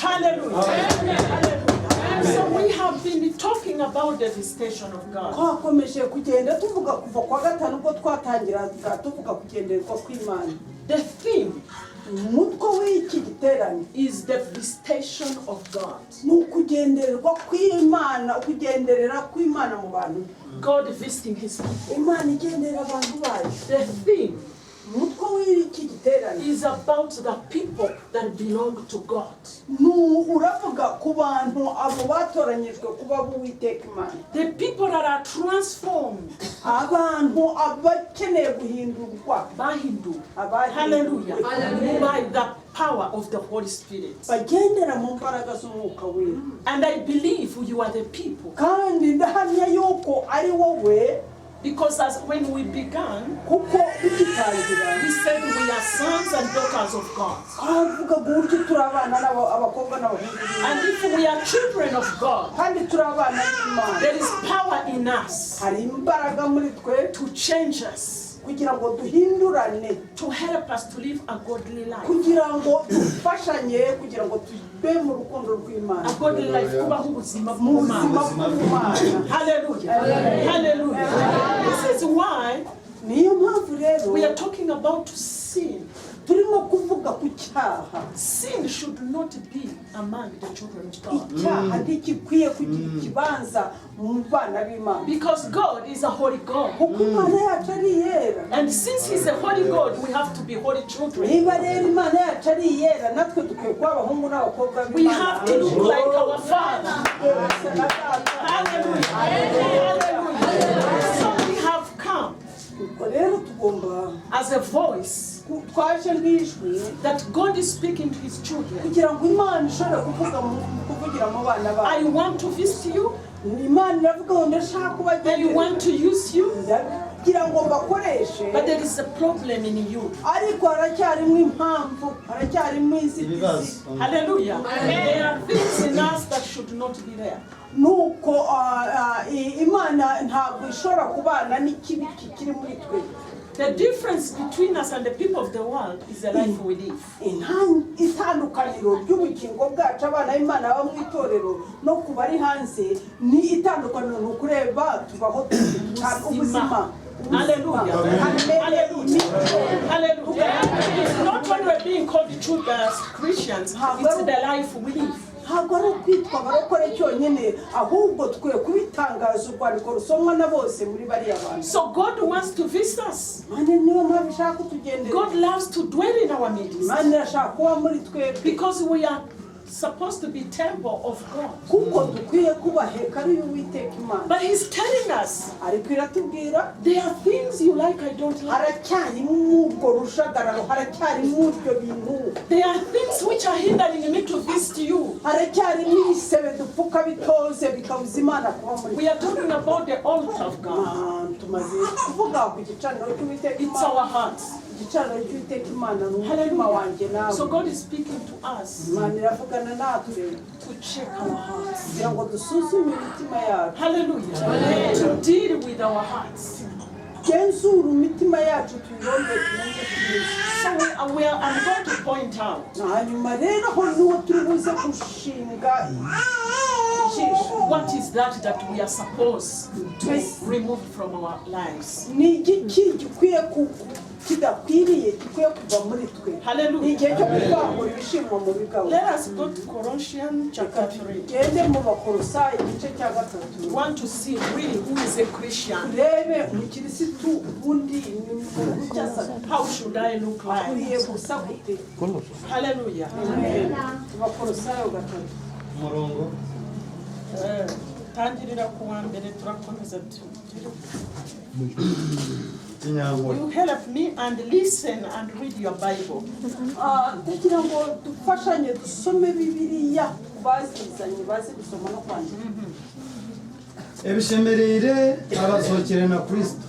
Hallelujah. Hallelujah. So we have been talking about the visitation of God. twakomeje kugenda tuvuga kuva kwa gatanu ubwo twatangiraga tuvuga kugenderwa kw'Imana. The theme umutwe w'iki giterane is the visitation of God. ni ukugendererwa kw'Imana, ukugenderera kw'Imana mu bantu. God visiting his people. Imana igendera abantu bayo. The theme umutwe w'iki giterane is about the people that belong to God. uravuga ku bantu abo batoranyijwe kuba b'Uwiteka Imana. The people that are transformed abantu abakeneye guhindurwa Hallelujah. By the power of the Holy Spirit. bagendera mu mbaraga z'umwuka wera. And I believe you are the people. kandi ndahamya yuko ari wowe, Because as when we began, kuko bigitangira we said we are sons and daughters of God. twavuga uburyo turi abana abakobwa n'abahungu b'Imana. And if we are children of God, kandi turi abana b'Imana. there is power in us hari imbaraga muri twe to change us, kugira ngo duhindurane, to help us to live a godly life. kugira ngo dufashanye, kugira ngo tube mu rukundo rw'Imana, A godly life. Kubaho ubuzima mu buzima bw'Imana. bw'Imana. Hallelujah. Hallelujah. This is why niyo mpamvu rero we are talking about sin. turimo kuvuga ku cyaha. Sin should not be among the children of God. icyaha ntigikwiye kugira ikibanza mu bana b'Imana, Because God is a holy God. kuko Imana yacu ari iyera. And since He's a holy God, we have to be holy children. niba rero Imana yacu ari iyera, natwe dukwiye kuba abahungu n'abakobwa We b'Imana. have to look like our Father. Hallelujah. Hallelujah. So we have come ubwo rero tugomba as a voice twaje nk'ijwi that God is speaking to His children. kugira ngo Imana ishobore kuvugira mu bana I bayo. want to visit you, Imana iravuga ngo ndashaka and you want kubagenderera, to use you, kugira ngo bakoreshe, but there is a problem in you. ariko haracyarimo impamvu, haracyarimo inzitizi. Hallelujah. There are things in us that should not be there. nuko Imana ntabwo ishobora kubana n'ikibi kiri muri twe. The difference between us and the people of the world is the life we live. itandukaniro ry'ubugingo bwacu abana b'Imana baba mu itorero no ku bari hanze ni itandukaniro, ni ukureba tubaho ubuzima. Hallelujah. Hallelujah. It's not when we're being called Christians, it's the life we live. ntabwo ari ukwitwa abarokore cyonyine, ahubwo twe kubitangaza urwandiko rusomwa na bose muri bariya bantu. So God wants to visit us. Imana niyo mpamvu ishaka kutugendera. God loves to dwell in our midst. Imana irashaka kuba muri twe Because we are supposed to be temple of God. kuko dukwiye kuba hekalu y'Uwiteka Imana. But He's telling us, ariko iratubwira there are things you like, I don't like. haracyarimo ubwo rushagararo, haracyarimo ibyo bintu, There are things which are hindering me to visit you. haracyarimo ibisebe dupfuka bitoze bikabuza Imana kuba muri We are talking about the altar of God. tumaze kuvuga ku gicaniro cy'Uwiteka It's Imana. our hearts. igicaniro cy'Uwiteka Imana ni umutima Hallelujah. wanjye nawe. So God is speaking to us Imana iravugana natwe to check our hearts. kugira ngo dusuzume imitima yacu, Hallelujah. To deal with our hearts. genzura imitima yacu tuyirondore tumenye tuyizi. So I'm going to point out hanyuma rero aho niho turi buze gushinga ijisho. what is that we are supposed to remove from our lives. ni igiki kidakwiriye gikwiye kuva muri twe. Hallelujah. ni igihe cyo kuvangura ibishimwa mu bigabo. Let us go to Colossians chapter 3. tugende mu Bakolosayi igice cya gatatu. We want to see really who is a Christian. turebe umukirisitu ubundi ni muntu cyasa How should I look like? akwiye gusa gute. Hallelujah. Bakolosayi gatatu. umurongo Tangirira ku wa mbere turakomeza ikinyangwa. You help me and listen and read your Bible. ndagira ngo dufashanye dusome Bibiliya bazizanye bazi gusoma no kwandika. ebishemerere abasohokere na Kristo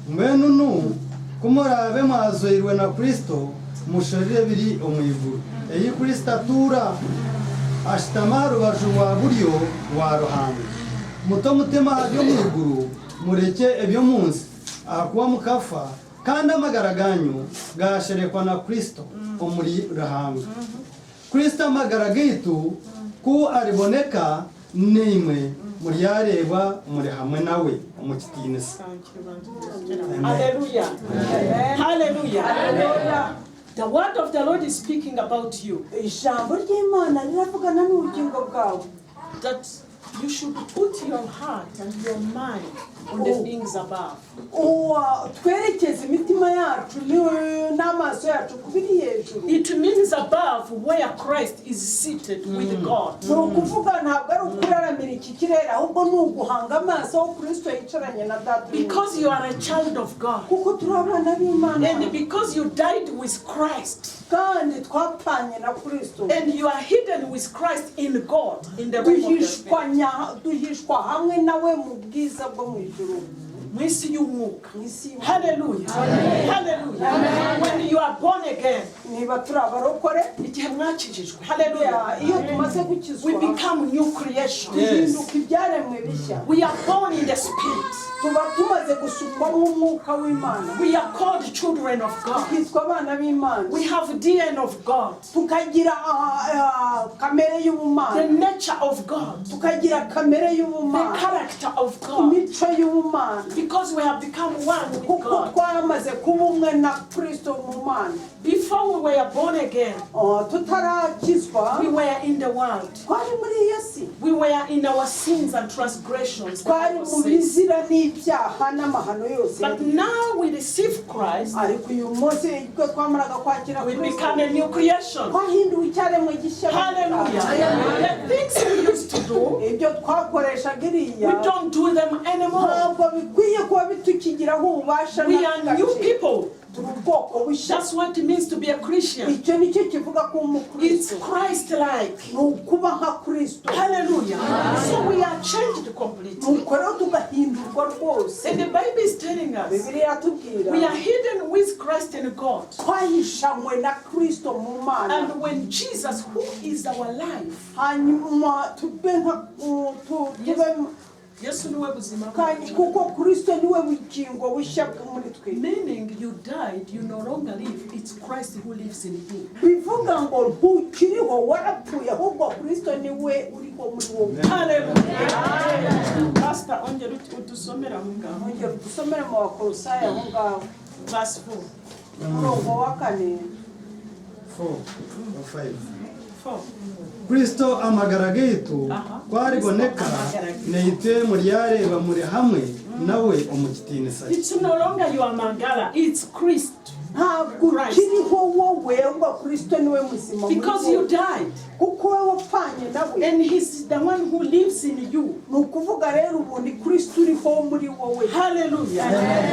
mbenu nu kumurabe mwazoirwe na Kristo mushorire biri omwiguru eyi Kristo atura ashitama rubaju rwa buryo wa ruhanga muto mutema byo mwiguru mureke ebyo munsi akuba mukafa kandi amagara ganyu gasherekwa na Kristo omuri ruhanga Kristo amagara gitu ku ariboneka nimwe muri yareba muri hamwe nawe umukitinisa. Hallelujah. Hallelujah. The word of the Lord is speaking about you. ijambo ry'imana riravugana n'ubugingo bwawe That you should put your heart and your mind on the things above. twerekeze imitima yacu n'amaso yacu ku biri hejuru. It means above where Christ is seated with God. ni ukuvuga ntabwo ari ukuraramira iki kirere ahubwo ni uguhanga amaso aho kristo yicaranye na data. Because you are a child of God. kuko turi abana b'imana And because you died with Christ. kandi twapfanye na kristo. And you are hidden with Christ in God, in the realm of the Spirit. duhishwa hamwe nawe mu bwiza bwo mu ijuru. Mwisi y'umwuka. Mwisi y'umwuka. Hallelujah. Hallelujah. When you are born again, niba turi abarokore igihe mwakijijwe. Hallelujah. iyo tumaze gukizwa We become new creation. duhinduka ibyaremwe bishya. We are born in the Spirit. tuba tumaze gusukwamo umwuka w'imana. We are called children of God. twitwa abana b'imana. We have DNA of God. tukagira kamere The y'ubumana. nature of God. tukagira kamere The y'ubumana. character of God. imico y'ubumana. Because we have become one with kuko God. twamaze kuba umwe na kristo mu mana. Before we were born again, tutarakizwa we were in the world. twari muri iyo si. We were in our sins and transgressions. the twari Bible mu says. bizira n'ibyaha n'amahano yose. But now we receive Christ, ariko uyu munsi ubwo twamaraga kwakira we kristo become a new creation. twahinduwe icyaremwe gishya. Hallelujah. The things we used to do, ibyo twakoreshaga we iriya don't do them anymore. ntabwo bikwiye kuba bitukigiraho ububasha We are new n'agace. people. turi ubwoko bushya. That's what it means to be a Christian. icyo nicyo kivuga ko It's umukristo Christ-like. ni ukuba nka kristo. Hallelujah. So we are changed completely. nuko rero tugahindurwa rwose. And the Bible is telling us bibiliya iratubwira we are hidden with Christ in God. twahishanywe na kristo mu mana. And when Jesus, who is our life, hanyuma tube nka tube Yesu niwe buzima kandi bwacu. kuko kristo niwe bugingo bushya muri twe. Meaning you died, you no longer live. It's Christ who lives in you. bivuga ngo ntukiriho warapfuye ahubwo kristo niwe uriho muri wowe. Hallelujah. Pastor, ongera udusomera aho ngaho. ongera udusomere mu bakolosayi aho ngaho Verse 4. umurongo wa 4. 4 or 5. 4. Kristo amagara gitu kwariboneka neyite muri yareba muri hamwe nawe umukitinisa. It's no longer your Mangala, it's Christ. ntabwo ukiriho wowe ahubwo kristo niwe muzima muri Because you wowe. died. kuko wowe wapfanye nawe. And he's the one who lives in you. ni ukuvuga rero ubu ni kristo uriho muri wowe. Hallelujah.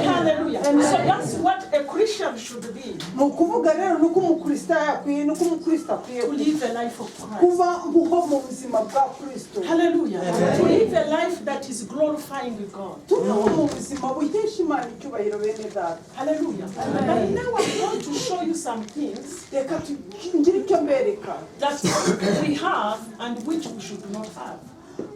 Hallelujah. So that's what a Christian should be. ni ukuvuga rero nuko umukristo yakwiye nuko umukristo akwiye To live a life of Christ. kuba muho mu buzima bwa kristo. Hallelujah. To live a life that is glorifying God. tubaho mu buzima buhesha imana icyubahiro bene data. Hallelujah. But now I'm going to show you some things reka tugire icyo mbereka that we have and which we should not have.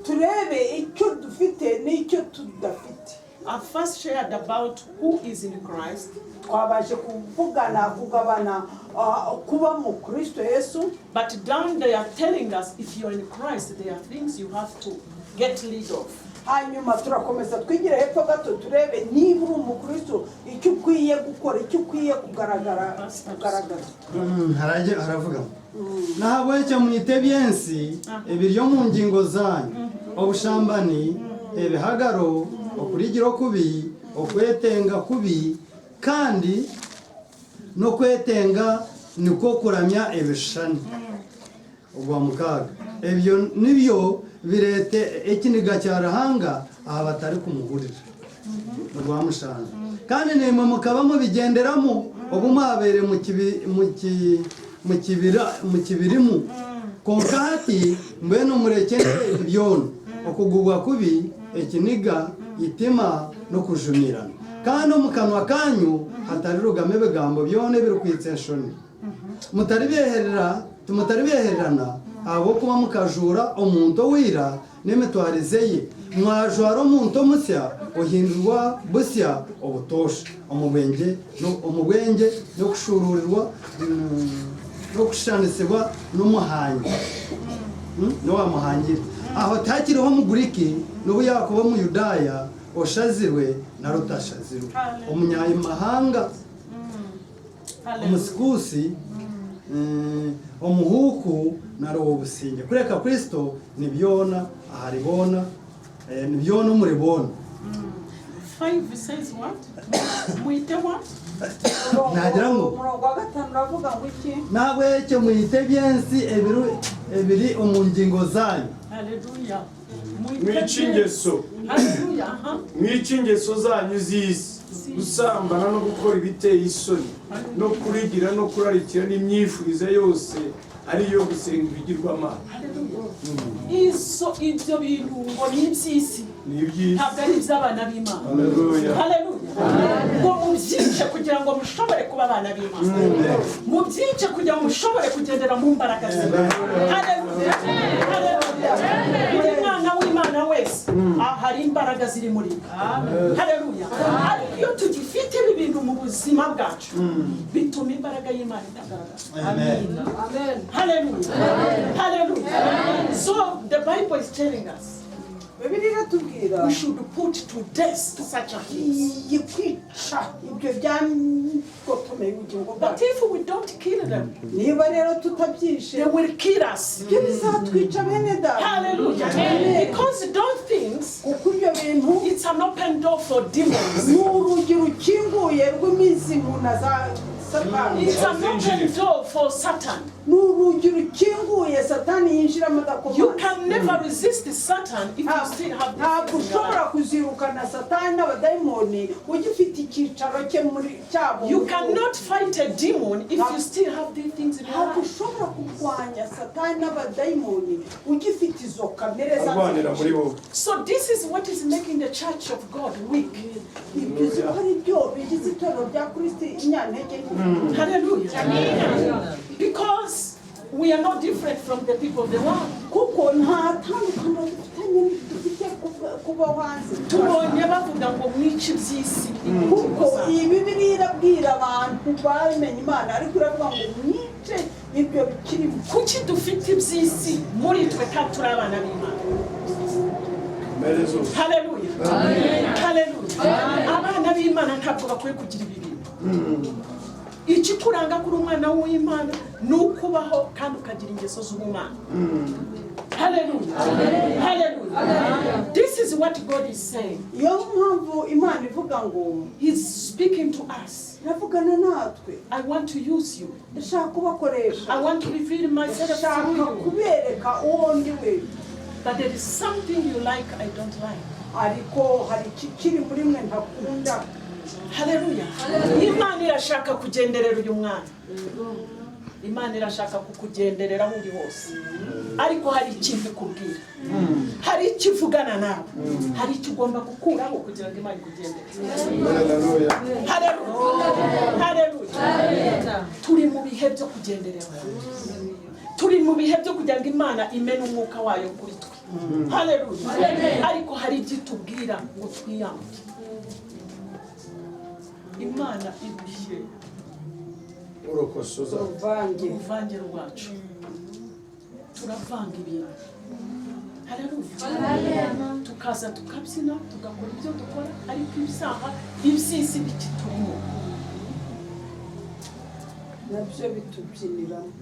turebe icyo dufite n'icyo tudafite. I first shared about who is in Christ, twabaje kugabana kuba mu kristo yesu. but down they are telling us if you're in Christ, there are things you have to get rid of. hanyuma turakomeza twigire hepfo gato turebe niba uri umukristo icyo ukwiye gukora icyo ukwiye kugaragaza. haravuga nahabwe cyo mwite byensi ibiryo mu ngingo zanyu obushambani ebihagaro okurigiro kubi okwetenga kubi kandi no kwetenga niko kuramya ebishani ubwa mukaga ebyo nibyo birete ekiniga cyarahanga aha batari kumuhurira rwa mushana kandi nemwe mukaba mubigenderamo ubu mwabere mu kibirimu konkati mbene umureke ibyono okugubwa kubi ekiniga itima no kujumirana kandi mu kanwa kanyu hatari rugame bigambo byone biri kwitseshoni mutari behererana abo kuba mukajura omuntu wira nemitwarize ye mwajwara omuntu musya ohindurwa busya obutosha omubwenge no kushururirwa no kushanisibwa n'umuhanyi no wamuhangira aho takiriho muguriki n'ubu yakuba mu Yudaya oshazirwe na rutashazirwe umunyamahanga umusikusi omuhuku na roho businge kureka Kristo nibyona aharibona nibyona muribona 5 says what? Muite what? nagira ngo umurongo wa 5 uravuga ngo iki nawe cyo muhite byensi ebiri omungingo zanyu Hallelujah. mwica ingeso Hallelujah. mwica ingeso zanyu z'isi gusambana no gukora ibiteye isoni no kurigira no kurarikira n'imyifurize yose ariyo gusenga ibigirwamana. Iso ibyo bintu ngo ni iby'isi Ni iby'isi. ntabwo ari iby'abana b'Imana. Haleluya. Haleluya. Ngo mubyice kugira ngo mushobore kuba abana b'Imana. Mubyice kugira ngo mushobore kugendera mu mbaraga ze. Haleluya. Haleluya. Buri mwana w'Imana wese hari imbaraga ziri muri we. Haleluya. Ariko iyo tugifite ibi bintu mu buzima bwacu bituma imbaraga y'Imana itagaragara. amen Hallelujah. Hallelujah. So the Bible is telling us Bibiliya iratubwira we should put to death such a thing. kwica ibyo byagotomeye ubugingo But bwacu if we don't kill them, niba rero tutabyishe they will kill us. ibyo bizatwica bene data Hallelujah. Because those things, kuko ibyo bintu it's an open door for demons. ni urugi rukinguye rw'imizimu na za satani It's an open door for Satan. ni urugi rukinguye satani yinjiramo You adakomanga can never resist Satan if you still have ntabwo this in your ushobora life. kuzirukana satani n'abadayimoni ugifite icyicaro cye muri cyabo You cannot fight a demon if you still have these things in your ntabwo life. ushobora kurwanya satani n'abadayimoni ugifite izo kamere Arwanira muri wowe. So this is what is making the church of God weak. ibyo uzi ko ari byo bigize itorero rya kristo inyantege nke Hallelujah. Because we are not different from the people of the world. kuko nta tandukaniro dufite kubaho hanze Tubonye bavuga ngo mwice iby'isi. kuko iyi bibiliya irabwira abantu bamenye imana ariko iravuga ngo mwice ibyo bikirimo Kuki dufite iby'isi muri twe kandi turi abana b'Imana. Merezo. Hallelujah. Hallelujah. Abana b'Imana ntabwo bakwiye kugira ibi bintu. Ikikuranga kuri umwana w'Imana ni ukubaho kandi ukagira ingeso z'ubumana. Hallelujah. Hallelujah. This is what God is saying. iyo mpamvu imana ivuga ngo He's speaking to us. iravugana natwe I want to use you. ndashaka kubakoresha I want to reveal myself ndashaka to you. kubereka uwo ndi we But there is something you like I don't like. ariko hari ikikiri muri mwe ntakunda Hallelujah. Imana irashaka kugenderera uyu mwana. Imana irashaka kukugenderera aho uri hose. Ariko hari ikintu ikubwira. Hari ikivugana nawe. Hari icyo ugomba gukuraho kugira ngo Imana ikugenderere. Haleluya. Hallelujah. Hallelujah. Turi mu bihe byo kugenderera. Turi mu bihe byo kugira ngo Imana imene umwuka wayo kuri twe. Hallelujah. Ariko hari ibyo itubwira ngo twiyambuke. Imana idushye Urokosoza. uvange uruvange rwacu. Turavanga ibintu. Haleluya. Tukaza tukabyina tugakora ibyo dukora ariko ibyaha iby'isi bikiturimo. nabyo bitubyiniramo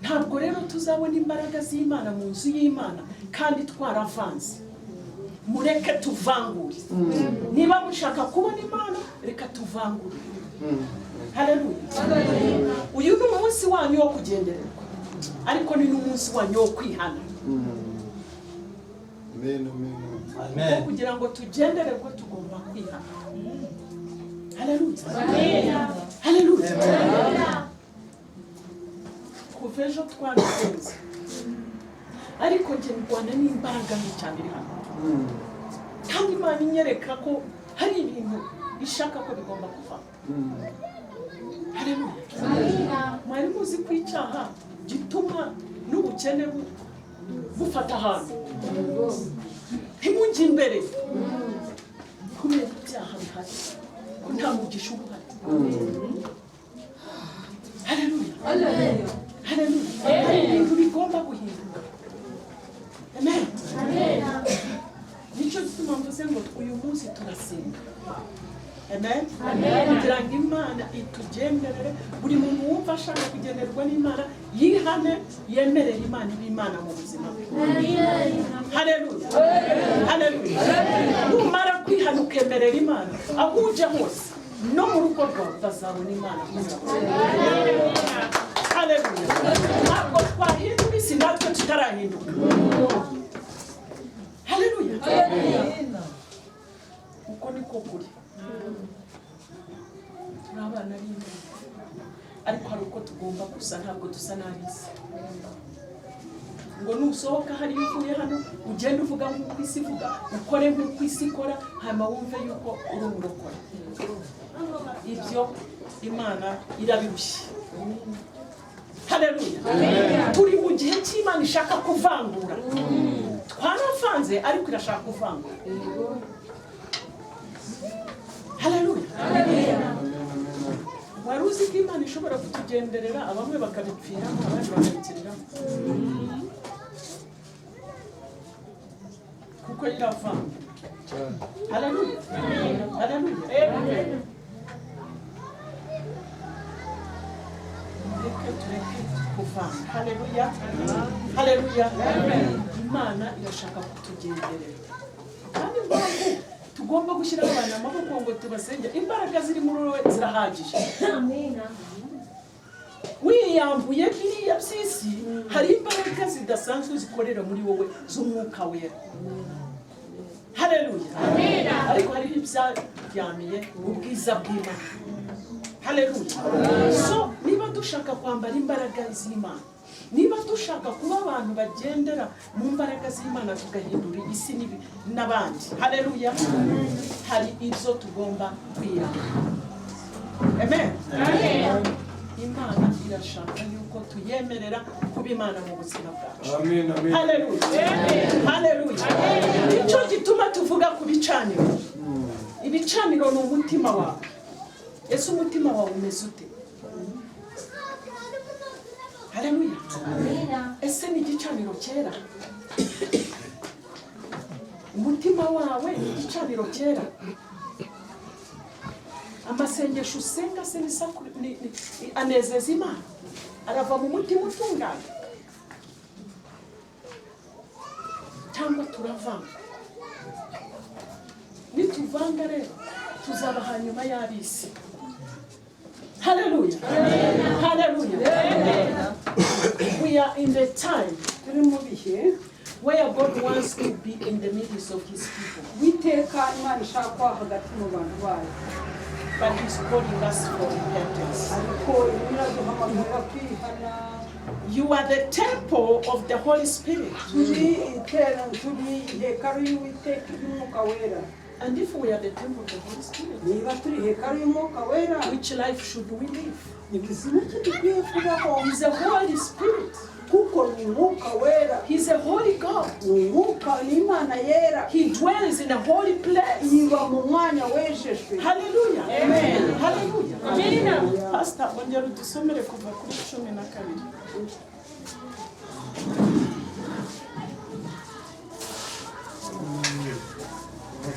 Ntabwo rero tuzabona imbaraga z'Imana mu nzu y'Imana kandi twaravanze. Mureke tuvangure. Niba mushaka kubona Imana reka tuvangure. Haleluya. Uyu ni umunsi wanyu wo kugendererwa ariko ni n'umunsi wanyu wo kwihana. Amen, amen. amen Kugira ngo tugendererwe tugomba kwihana. Haleluya. Haleluya. Kuva ejo twarasenze ariko njye ndwana n'imbaraga nke cyane iri hano. Kandi Imana inyereka ko hari ibintu ishaka ko bigomba kuva. Haleluya. Mwari muzi ko icyaha gituma n'ubukene bufata ahantu. Ntimujye imbere kubera ibyaha bihari ko nta mugisha uba uhari. Haleluya. haleluya ibintu bigomba guhinduka amen nicyo gituma mvuze ngo uyu munsi turasenga amen kugira ngo imana itugenderere buri muntu wumva ashaka kugenderwa n'imana yihane yemerera imana ibimana mu buzima bwe haleluya haleluya numara kwihana ukemerera imana aho uje hose no mu rugo rwawe bazabona imana haleluya ntabwo twahindura isi natwe tutarahinduka haleluya uko niko kuri turi abana b'Imana ariko hari uko tugomba gusa ntabwo dusa n'ab'isi ngo nusohoka hari uvuye hano ugenda uvuga nk'uko isi ivuga ukore nk'uko isi ikora hanyuma wumve yuko uri umurokore ibyo imana irabirushye haleluya turi mu gihe cy'imana ishaka kuvangura twaravanze ariko irashaka kuvangura haleluya wari uzi ko imana ishobora kutugenderera abamwe bakabipfiramo abandi bakabikiriramo kuko iravanga haleluya haleluya tureke kuvanga haleluya haleluya imana irashaka kutugenderera kandi impamvu tugomba gushyiraho abantu amaboko ngo tubasenge imbaraga ziri muri wowe zirahagije wiyambuye biriya by'isi hari imbaraga zidasanzwe zikorera muri wowe z'umwuka wera haleluya ariko hari ibyaryamiye ubwiza bw'imana haleluya so niba dushaka kwambara imbaraga z'imana niba dushaka kuba abantu bagendera mu mbaraga z'imana tugahindura isi n'abandi haleluya hari ibyo tugomba kwiyanga amen imana irashaka yuko tuyemerera kuba imana mu buzima bwacu haleluya haleluya nicyo gituma tuvuga ku bicaniro ibicaniro ni umutima wawe ese umutima wawe umeze ute haleluya ese ni igicaniro cyera umutima wawe ni igicaniro cyera amasengesho usenga se anezeza imana arava mu mutima utunganye cyangwa turavanga nituvanga rero tuzaba hanyuma y'ab'isi haleluya haleluya we are in the time turi mu bihe where God wants to be in the midst of his people witeka imana ishaka kuba hagati mu bantu bayo but he's calling us for repentance ariko iraduhamagarira kwihana you are the temple of the Holy Spirit turi hekalu y'uwiteka y'umwuka wera. and if we are the temple of the Holy Spirit niba turi hekalu y'umwuka wera which life should we live ubuzima dukwiye kubaho he's a Holy Spirit kuko ni umwuka wera he's a holy God ni umwuka ni imana yera he dwells in a holy place yiba mu mwanya wejejwe haleluya amen haleluya Amen. pastor ongera udusomere kuva kuri 12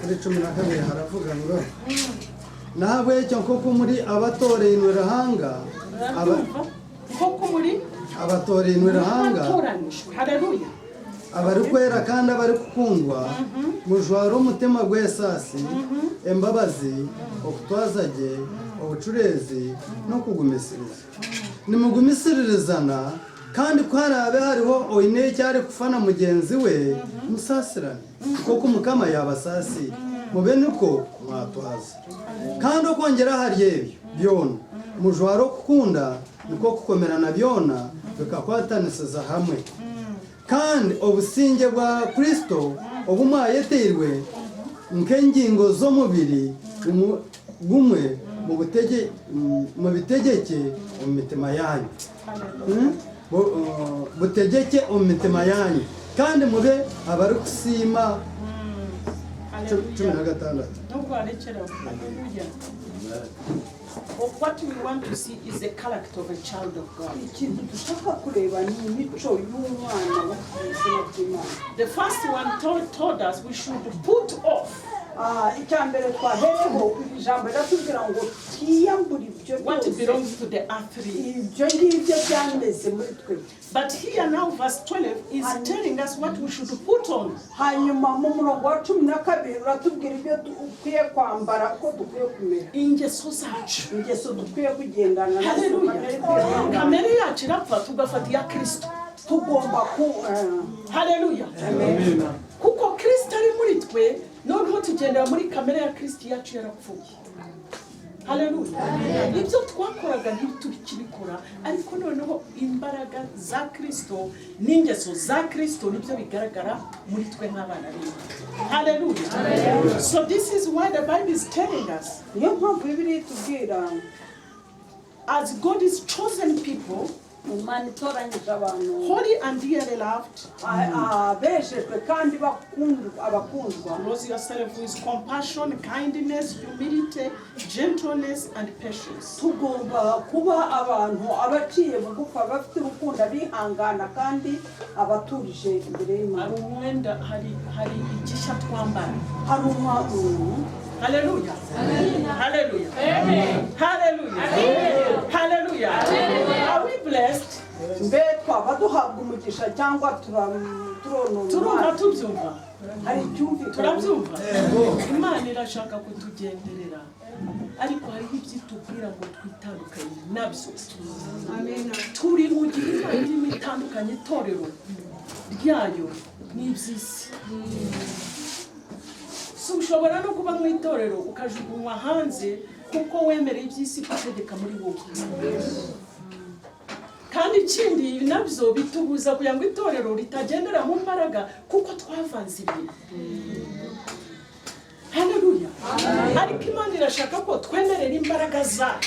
kuri 12 haravuga ngo nahabwe cyo koko muri abatoreye inwerahanga koko muri abatoreye inwerahanga abatoranijwe haleluya abari kwera kandi abari gukundwa mujwaro umutima gwesasi embabazi okutwazage obucurezi no kugumisiriza nimugumisirizana kandi kwarabe hariho oyine cyari kufana mugenzi we musasirane koko mukama yabasasi mubene ko mwatwaza kandi okongera hariyebyo byona mujwaro kukunda niko kukomerana byona bikakwatanisiza hamwe kandi obusinge bwa Kristo obumwayeterwe nk'engingo z'omubiri gumwe mu bitegeke mu mitima yanyu butegeke mu mitima yanyu kandi mube abari kusima 16 nubwo arekera haleluya what we want to see is the character of a child of God. ikintu dushaka kureba ni imico y'umwana wo ku izina ry'Imana. The first one told us we should put off icya mbere twahereho ijambo riratubwira ngo twiyambure ibyo what byose belongs to the earthly. ibyo ngibyo byameze muri twe. But here now verse 12 is telling us what we should put on. hanyuma mu murongo wa 12 uratubwira ibyo dukwiye kwambara uko dukwiye kumera, Ingeso zacu. ingeso dukwiye kugendana nazo. Hallelujah. Kamere yacu irapfa tugafata iya Kristo. tugomba ku Hallelujah. Amen. Kuko Kristo ari muri twe, noneho tugendera muri kamere ya Kristo yacu yarapfuye. Hallelujah. Ibyo twakoraga ntitubikibikora, ariko noneho imbaraga za Kristo n'ingeso za Kristo nibyo bigaragara muri twe nk'abana b'Imana. Hallelujah. So this is why the Bible is telling us, niyo mpamvu Bibiliya itubwira as God is chosen people, Imana itoranyije abantu holy and dearly loved, abejejwe kandi abakundwa. clothe yourself with compassion, kindness, humility, gentleness, and patience. tugomba kuba abantu abaciye bugufi, abafite urukundo, abihangana kandi abaturije imbere y'Imana. Hari umwenda, hari igishya twambara. hari umwanya. Hallelujah. Hallelujah. Amen. Hallelujah. Hallelujah. Are we blessed? mbe twaba duhabwa umugisha cyangwa turonona Turumva Imana? tubyumva. hari icyumvikana. Turabyumva. Imana irashaka kutugenderera. Ariko hariho ibyo itubwira ngo twitandukanye nabyo. Amen. Turi mu gihe Imana irimo itandukanye itorero ryayo n'iby'isi. So ushobora no kuba mu itorero ukajugunywa hanze kuko wemereye iby'isi gutegeka muri wowe. Kandi ikindi nabyo bitubuza kugira ngo itorero ritagendera mu mbaraga kuko twavanze ibintu. Haleluya. Ariko Imana irashaka ko twemerera imbaraga zayo,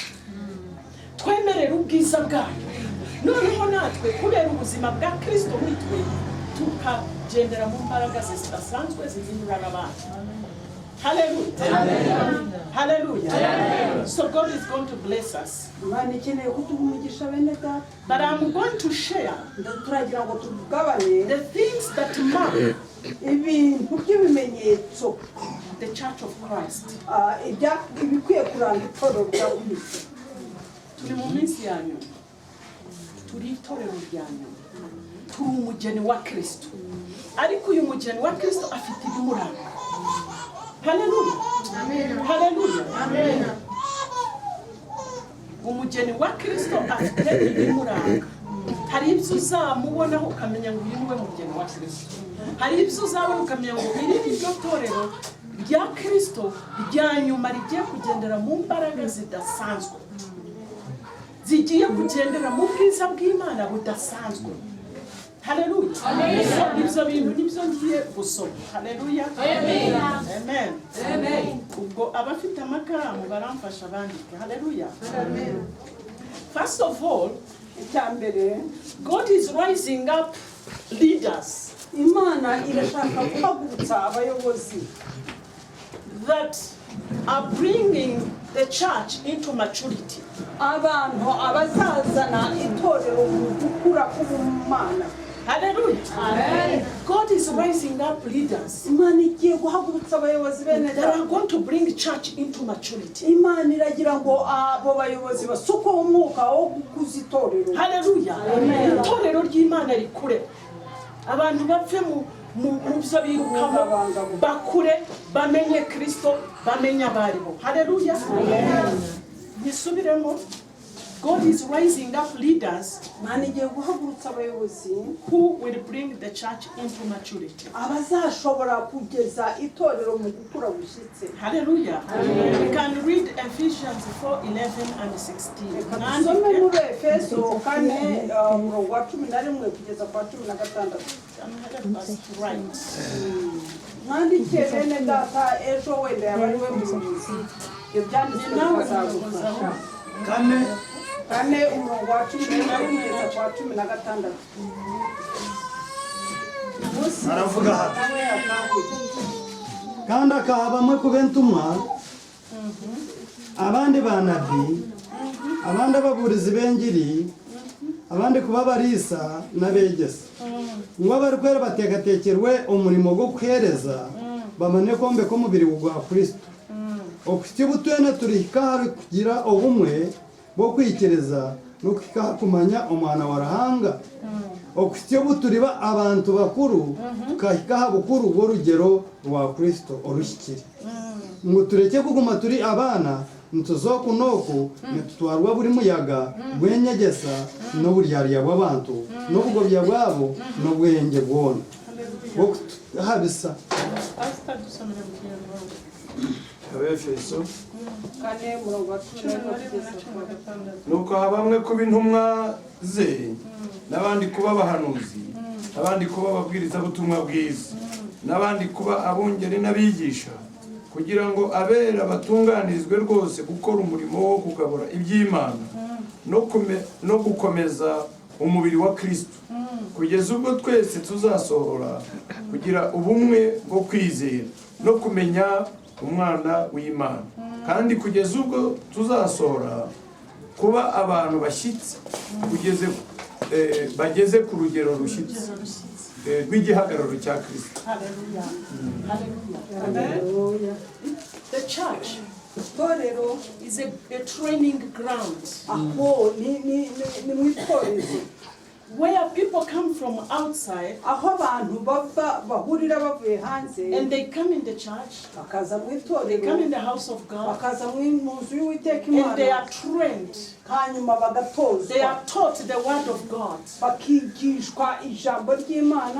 twemerera ubwiza bwayo, noneho natwe kubera ubuzima bwa Kristo muri twe tukagendera mu mbaraga zidasanzwe zihindura n'abantu. Hallelujah. Hallelujah. So God is going to bless us. Imana ikeneye kutuha umugisha bene data. But I'm going to share turagira ngo tugabane the things that mark ibintu by'ibimenyetso the Church of Christ. ibikwiye kuranga itorero rya Kristo. Turi mu minsi ya nyuma, turi itorero rya nyuma, turi umugeni wa Kristo. Ariko uyu mugeni wa Kristo afite ibimuranga. Hallelujah. Amen. Hallelujah. Amen. Umugeni wa Kristo afite ibimuranga. Hari ibyo uzamubonaho ukamenya ngo uyu niwe mugeni wa Kristo. Hari ibyo uzabona ukamenya ngo iri ni ryo torero rya Kristo rya nyuma rigiye kugendera mu mbaraga zidasanzwe, zigiye kugendera mu bwiza bw'Imana budasanzwe. Hallelujah. Amen. Ibyo bintu nibyo ngiye gusoma. Hallelujah. Amen. Amen. Amen. Ubwo abafite amakaramu baramfasha bandike. Hallelujah. Amen. First of all, God is rising up leaders. Imana irashaka guhagurutsa abayobozi that are bringing the church into maturity. Abantu abazazana itorero mu gukura k'ubumana. Hallelujah. Amen. God is rising up leaders. Imana igiye guhagurutsa abayobozi bene that are going to bring church into maturity. Imana iragira ngo abo bayobozi basuke umwuka wo gukuza itorero. Hallelujah. Amen. Itorero ry'Imana rikure. Abantu bapfe mu byo birukamo bakure bamenye Kristo bamenye abaribo. Hallelujah. Amen. Nisubiremo. God is rising up leaders who will bring the church into maturity. Hallelujah. Amen. We can read Ephesians 4:11 and 16. Kane umurongo wa 10 kugeza kwa 16. aravuga hati kandi akaha bamwe kuba intumwa abandi banabi abandi ababurizi b'engiri abandi kuba barisa n'abegesa ngo bari kwera bategatekerwe umurimo wo kwereza bamane kombe ko mubiri gwa Kristo okufite ubutwene turika hari kugira obumwe bwo kwikiriza no kumanya umwana warahanga okufite ubuturiba abantu bakuru kahika bukuru bw'urugero rwa Kristo orushyikire ngo tureke kuguma turi abana ntuzokunoku nitutwarwa buri muyaga bwenyegesa no buryariya bw'abantu no bugobya bwabo no bwenge bwona habisa Abefeso kane murongo wa 10 nuko bamwe kuba intumwa ze n'abandi kuba abahanuzi abandi kuba ababwiriza butumwa bwiza n'abandi kuba abungeri n'abigisha kugira ngo abera batunganirizwe rwose gukora umurimo wo kugabura iby'Imana no gukomeza umubiri wa Kristo kugeza ubwo twese tuzasohora kugira ubumwe bwo kwizera no kumenya umwana w'Imana kandi kugeza ubwo tuzasohora kuba abantu bashyitsi bageze ku rugero rushyitsi rw'igihagararo cya Kristo. Hallelujah. Hallelujah. The church is a training ground where people come from outside and they come in the church, they come in the house of God, and they are trained. They are taught the word of God.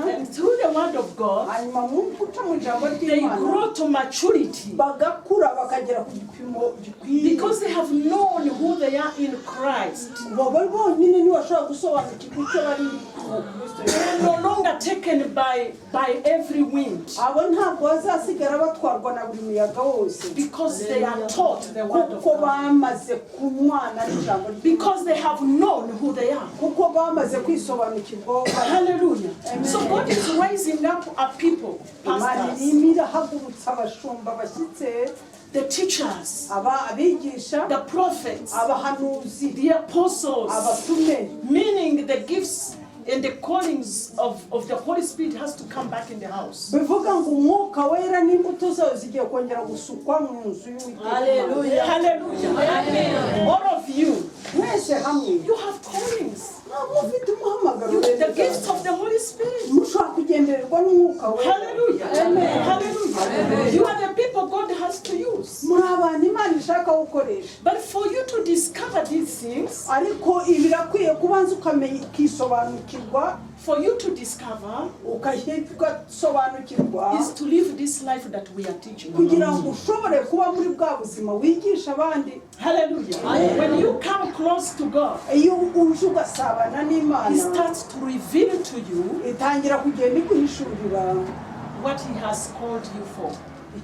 And through the word of God, they grow to maturity because they have known who they are in Christ. They are no longer taken by every wind because they are taught the word of God. Because they have known who they are. Hallelujah. So God is raising up a people, pastors, the teachers, the prophets, the apostles, meaning the gifts and the callings of the Holy Spirit has to come back in the house. Hallelujah. Hallelujah. All of you, you have callings. The gifts of the Holy Spirit. Hallelujah. Hallelujah. You are the people God has to use. But for you to discover these things, for you to discover is to live this life that we are teaching. Hallelujah. When you come close to God, He starts to reveal to you what He has called you for. The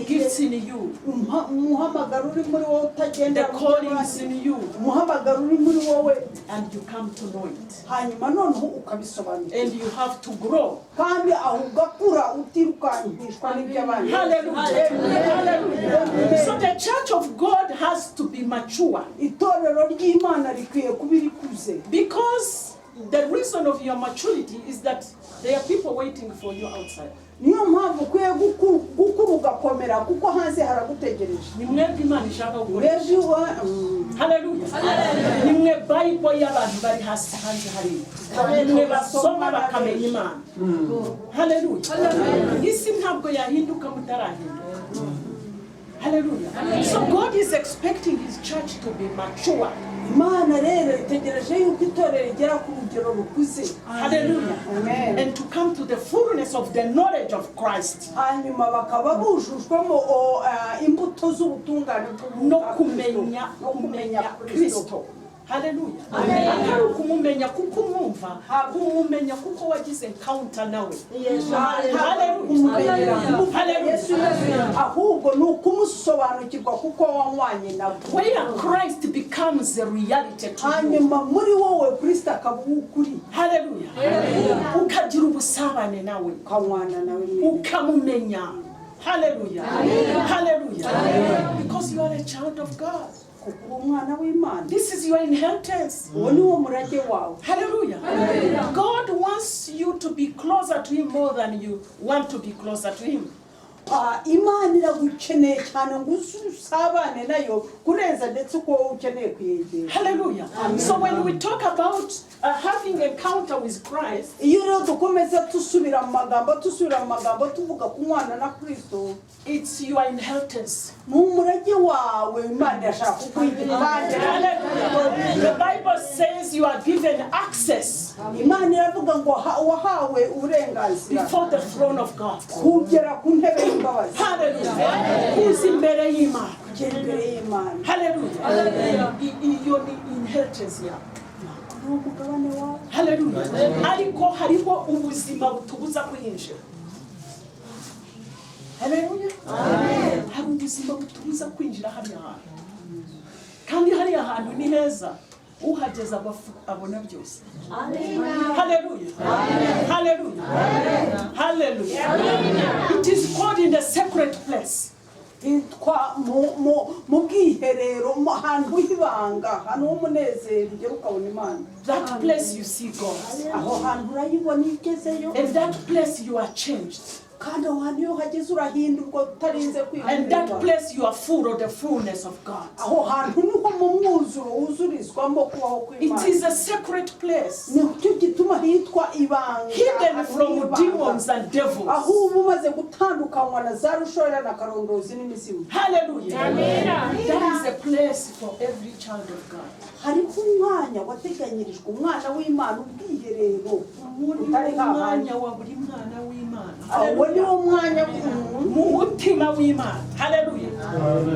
gifts in you, the callings in you, and you come to know it. And you have to grow. Hallelujah. Hallelujah. So the church of God has to be mature. Because the reason of your maturity is that there are people waiting for you outside. Hallelujah. Nimwe Bible y'abantu bari hasi hanze hari. Nimwe basoma bakamenya Imana. Hallelujah. Isi ntabwo yahinduka mutarahinduka. Hallelujah. So God is expecting His church to be mature. Hallelujah. Amen. And to come to the fullness of the knowledge of Christ. No kumenya Kristo. Hallelujah. Amen. Kumumenya kuko mwumva, kumumenya kuko wagize encounter nawe. Hallelujah. Where Christ becomes a reality to you. Hallelujah. Ukagira ubusabane nawe. Ukamumenya. Hallelujah. Hallelujah. Because you are a child of God. kuko umwana w'Imana. This is your inheritance. Uwo ni wo murage wawe. Hallelujah. God wants you to be closer to him more than you want to be closer to him. Imana iragukeneye cyane ngo usabane nayo kurenza ndetse uko ukeneye kuyegera. Hallelujah. So when we talk about having encounter with Christ, iyo rero dukomeza tusubira mu magambo tuvuga ku mwana na Kristo, it's your inheritance. mu murage wawe Imana yashaka kukwigira. The Bible says you are given access Imana iravuga ngo wahawe uburenganzira before the throne of God. kugera ku ntebe y'imbabazi. Hallelujah. Who's imbere y'Imana? Imbere y'Imana. Hallelujah. Your inheritance here. Ni umugabane wawe. Hallelujah. Ariko hariho ubuzima butubuza kwinjira. Hallelujah. Hari ubuzima butubuza kwinjira hariya hantu. Kandi hariya hantu ni heza. Uhageze abona byose. Hallelujah. Hallelujah. Hallelujah. It is called in the sacred place. Itwa mu bwiherero ahantu h'ibanga ahantu h'umunezero ugera ukabona Imana. That place you see God. Aho hantu urayibona igezeyo. And that place you are changed. Kandi aho hantu iyo hageze urahindurwa utarinze kwihindurwa. And that place you are full of the fullness of God. Aho hantu niho mu mwuzuro wuzurizwamo kubaho kw'Imana. It is a sacred place. Nicyo gituma hitwa ibanga. Hidden from demons and devils. Aho uba umaze gutandukanywa na za rushorera na karondozi n'imizimu. Hallelujah. That is a place for every child of God. Hariho umwanya wateganyirijwe umwana w'Imana ubwiherero. Umwanya wa buri mwana w'Imana. Aho ni wo mwanya mu mutima w'Imana. Hallelujah.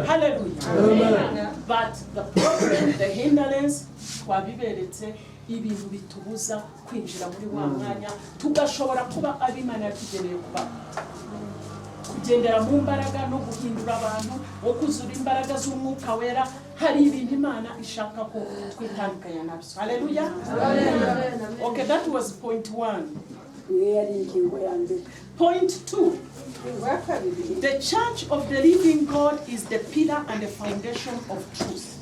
Hallelujah. But the problem, the hindrance, twabiberetse ibintu bitubuza kwinjira muri wa mwanya tugashobora kuba ab'Imana yatugeneye kuba. Kugendera mu mbaraga no guhindura abantu wo kuzura imbaraga z'umwuka wera hari ibintu Imana ishaka ko twitandukanya nabyo. Hallelujah. Okay, that was point 1. Point 2. The church of the living God is the pillar and the foundation of truth.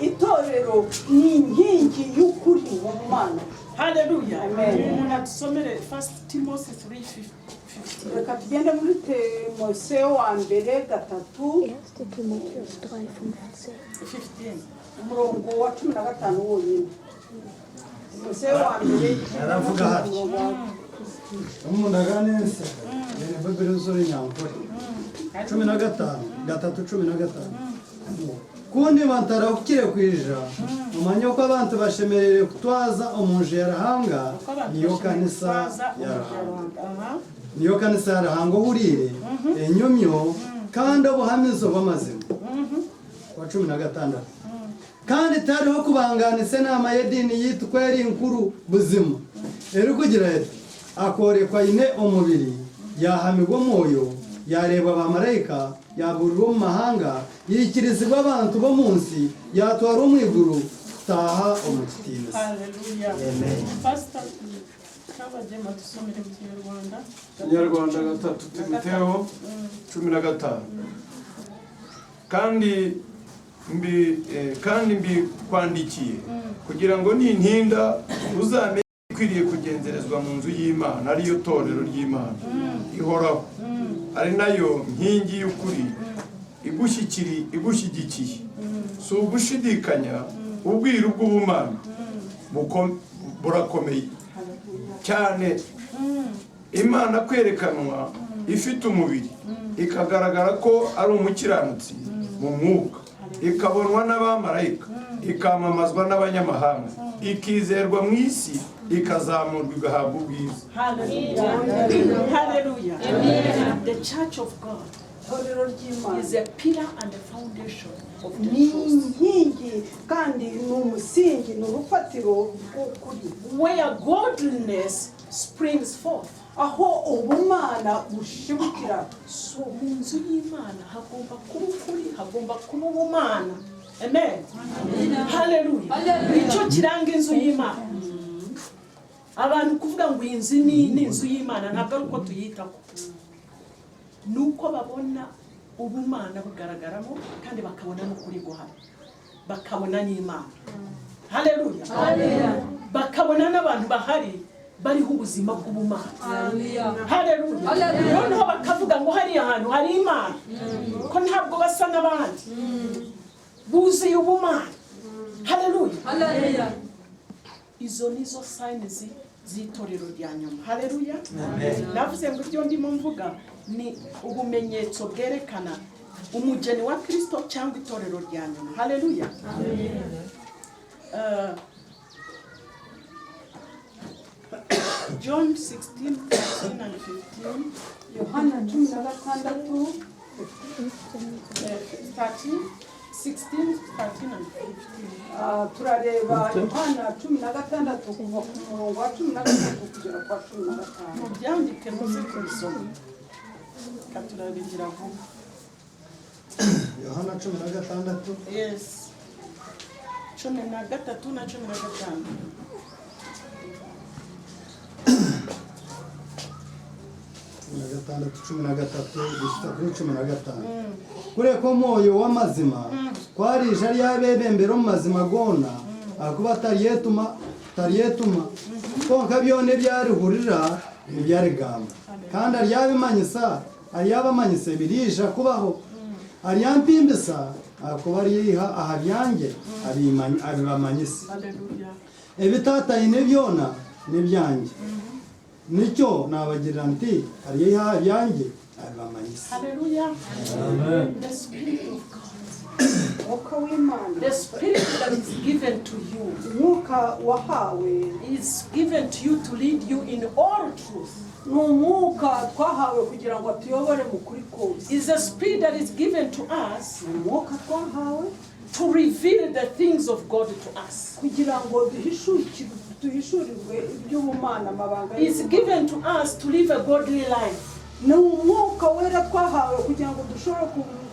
Itorero ni inkingi y'ukuri mu Mana. Hallelujah. Amen. Natusomere 1 Timothy 3:15. Reka tugende muri Timotheo wa mbere 3. 1. Timotheus 3:15. 15. Umurongo wa 15 wonyine. Timotheo wa mbere aravuga hati umuntu aganense ni Bibiliya zuri nyampore 15 3:15 kundi bantara ukire kwija umanya ko abantu bashemerere kutwaza umunje yarahanga niyo kanisa yarahanga niyo kanisa yarahanga hurire enyomyo kandi obuhamizo bamazima wa 16 kandi tariho kubanganise nama y'edini yitwera inkuru buzima eri kugira ati akorekwa ine umubiri yahamigwa moyo yareba abamarayika yaburirwa mu mahanga yikirizwa abantu bo munsi yatwara umwiguru taha umutitiriza. Hallelujah. Amen. Pastor Kabagema dusomere mu Kinyarwanda. Kinyarwanda 3 Timotheo 15. kandi mbi kwandikiye kugira ngo nintinda uzamenye kwiriye kugenzerezwa mu nzu y'Imana ariyo torero ry'Imana ihoraho ari nayo nkingi y'ukuri igushyigikiye si ugushidikanya ubwiru bw'ubumana burakomeye cyane Imana kwerekanwa ifite umubiri ikagaragara ko ari umukiranutsi mu mwuka ikabonwa n'abamarayika ikamamazwa n'abanyamahanga ikizerwa mu isi ikazamurwa igahabwa ubwiza. Hallelujah. The church of God is a pillar and a foundation of the truth. Where godliness springs forth. Aho ubumana bushibukira. So mu nzu y'Imana hagomba kuba ukuri, hagomba kuba ubumana. Amen. Hallelujah. Icyo kiranga inzu y'Imana. Abantu kuvuga ngo inzu ni inzu y'Imana ntabwo ari uko tuyita ko. nuko babona ubumana bugaragaramo kandi bakabona n'ukuri guhari, bakabona n'Imana. Haleluya. Bakabona n'abantu bahari bariho ubuzima bw'ubumana. Haleluya. Noneho bakavuga ngo hari ahantu hari Imana, ko ntabwo basa n'abandi, buzuye ubumana. Haleluya. Izo nizo signs z'itorero rya nyuma. Haleluya. Navuze ngo ibyo ndimo mvuga ni ubumenyetso bwerekana umugeni wa Kristo cyangwa itorero rya nyuma. Haleluya. John 16:13 and 15. Yohana 16 13, 16, 13 and 15. turareba Yohana 16 kuva ku murongo wa 13 kugera kwa 15. Mubyandike muze kubisoma. Katurabigira vuba. Yohana 16. Yes. 13 na 15. cumi na gatatu gushika kuri 15. Kureko moyo w'amazima kwarije ari yabebembero mu mazima gona akuba tariyetuma konka byone byarihurira n'ibyarigamba kandi ari yabimanyisa ari yabamanyise birisha kubaho ari yampimbisa akuba ari yiha ahabyange abibamanyise. Haleluya. Ebitataye nebyona nebyange nicyo nabagirira nti ari yiha abyange abibamanyise. Haleluya. The Spirit of God. Mwuka w'Imana, The Spirit that is given to you umwuka wahawe is given to you to lead you in all truth. ni umwuka twahawe kugira ngo atuyobore mu kuri kose. Is a spirit that is given to us Ni umwuka twahawe to reveal the things of God to us. kugira ngo duhishurirwe iby'ubumana amabanga Is given to us to live a godly life. ni umwuka wera twahawe kugira ngo dushobore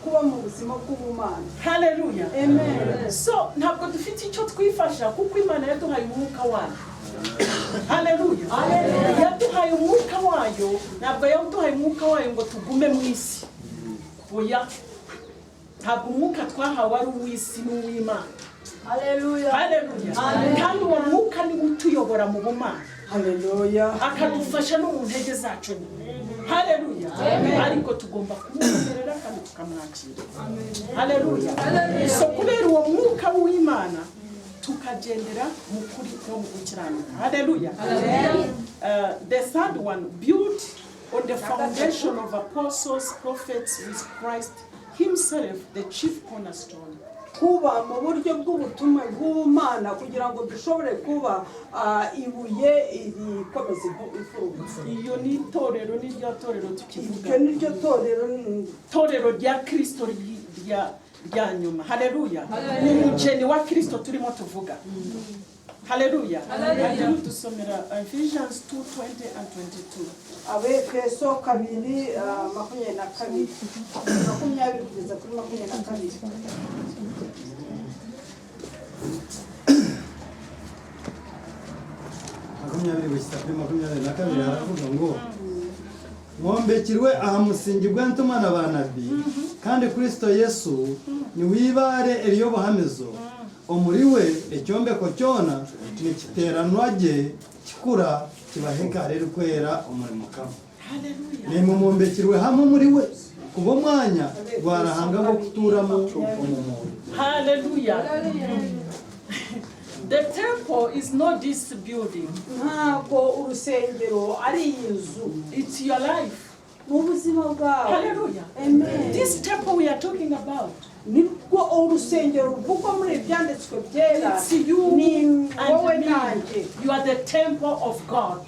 kuba mu buzima bw'ubumana. Hallelujah. Amen. So ntabwo dufite icyo twifasha kuko Imana yaduhaye umwuka wayo. Hallelujah. Yaduhaye umwuka wayo, ntabwo yaduhaye umwuka wayo ngo tugume mu isi. Oya. Ntabwo umwuka twahawe ari uw'isi n'uw'Imana. Haleluya. Hallelujah. Kandi uwo mwuka ni utuyobora mu bumana. Haleluya. Akadufasha no mu ntege zacu. Haleluya. Ariko tugomba kumwemerera kandi tukamwakira. Haleluya. So kubera uwo mwuka w'Imana tukagendera mu kuri no mu gukiranuka. Haleluya. The third one, built on the foundation of apostles, prophets, with Christ himself the chief cornerstone. Kuba mu buryo bw'ubutumwa bw'Imana kugira ngo dushobore kuba ibuye rikomeza imfuruka. Iyo ni itorero, ni rya torero tukivuga. Iryo ni ryo Torero rya Kristo rya nyuma. Haleluya. Umugeni wa Kristo turimo tuvuga. Haleluya. Haleluya. Dusomera Ephesians 2:20 and 22. Abefeso 2:22 kugeza kuri 22. Haravuga ngo mwombekirwe aha musingirwe ntumana banabi kandi Kristo Yesu ni wibare eliyo buhamizo omuri we ekyombeko cyona nikiteranwa je kikura kibaheka rero kwera umurimo kamwe. Haleluya. Ni mwombekirwe hamwe muri we kubo mwanya gwarahanga bwo kuturamo umumuntu. Hallelujah. The temple is not this building. Ntabwo urusengero ari inzu. It's your life. Mu buzima bwawe. Hallelujah. Amen. This temple we are talking about. Nibwo urusengero ruvugwa muri ibyanditswe byera. It's you ni wowe and nanjye. me. You are the temple of God.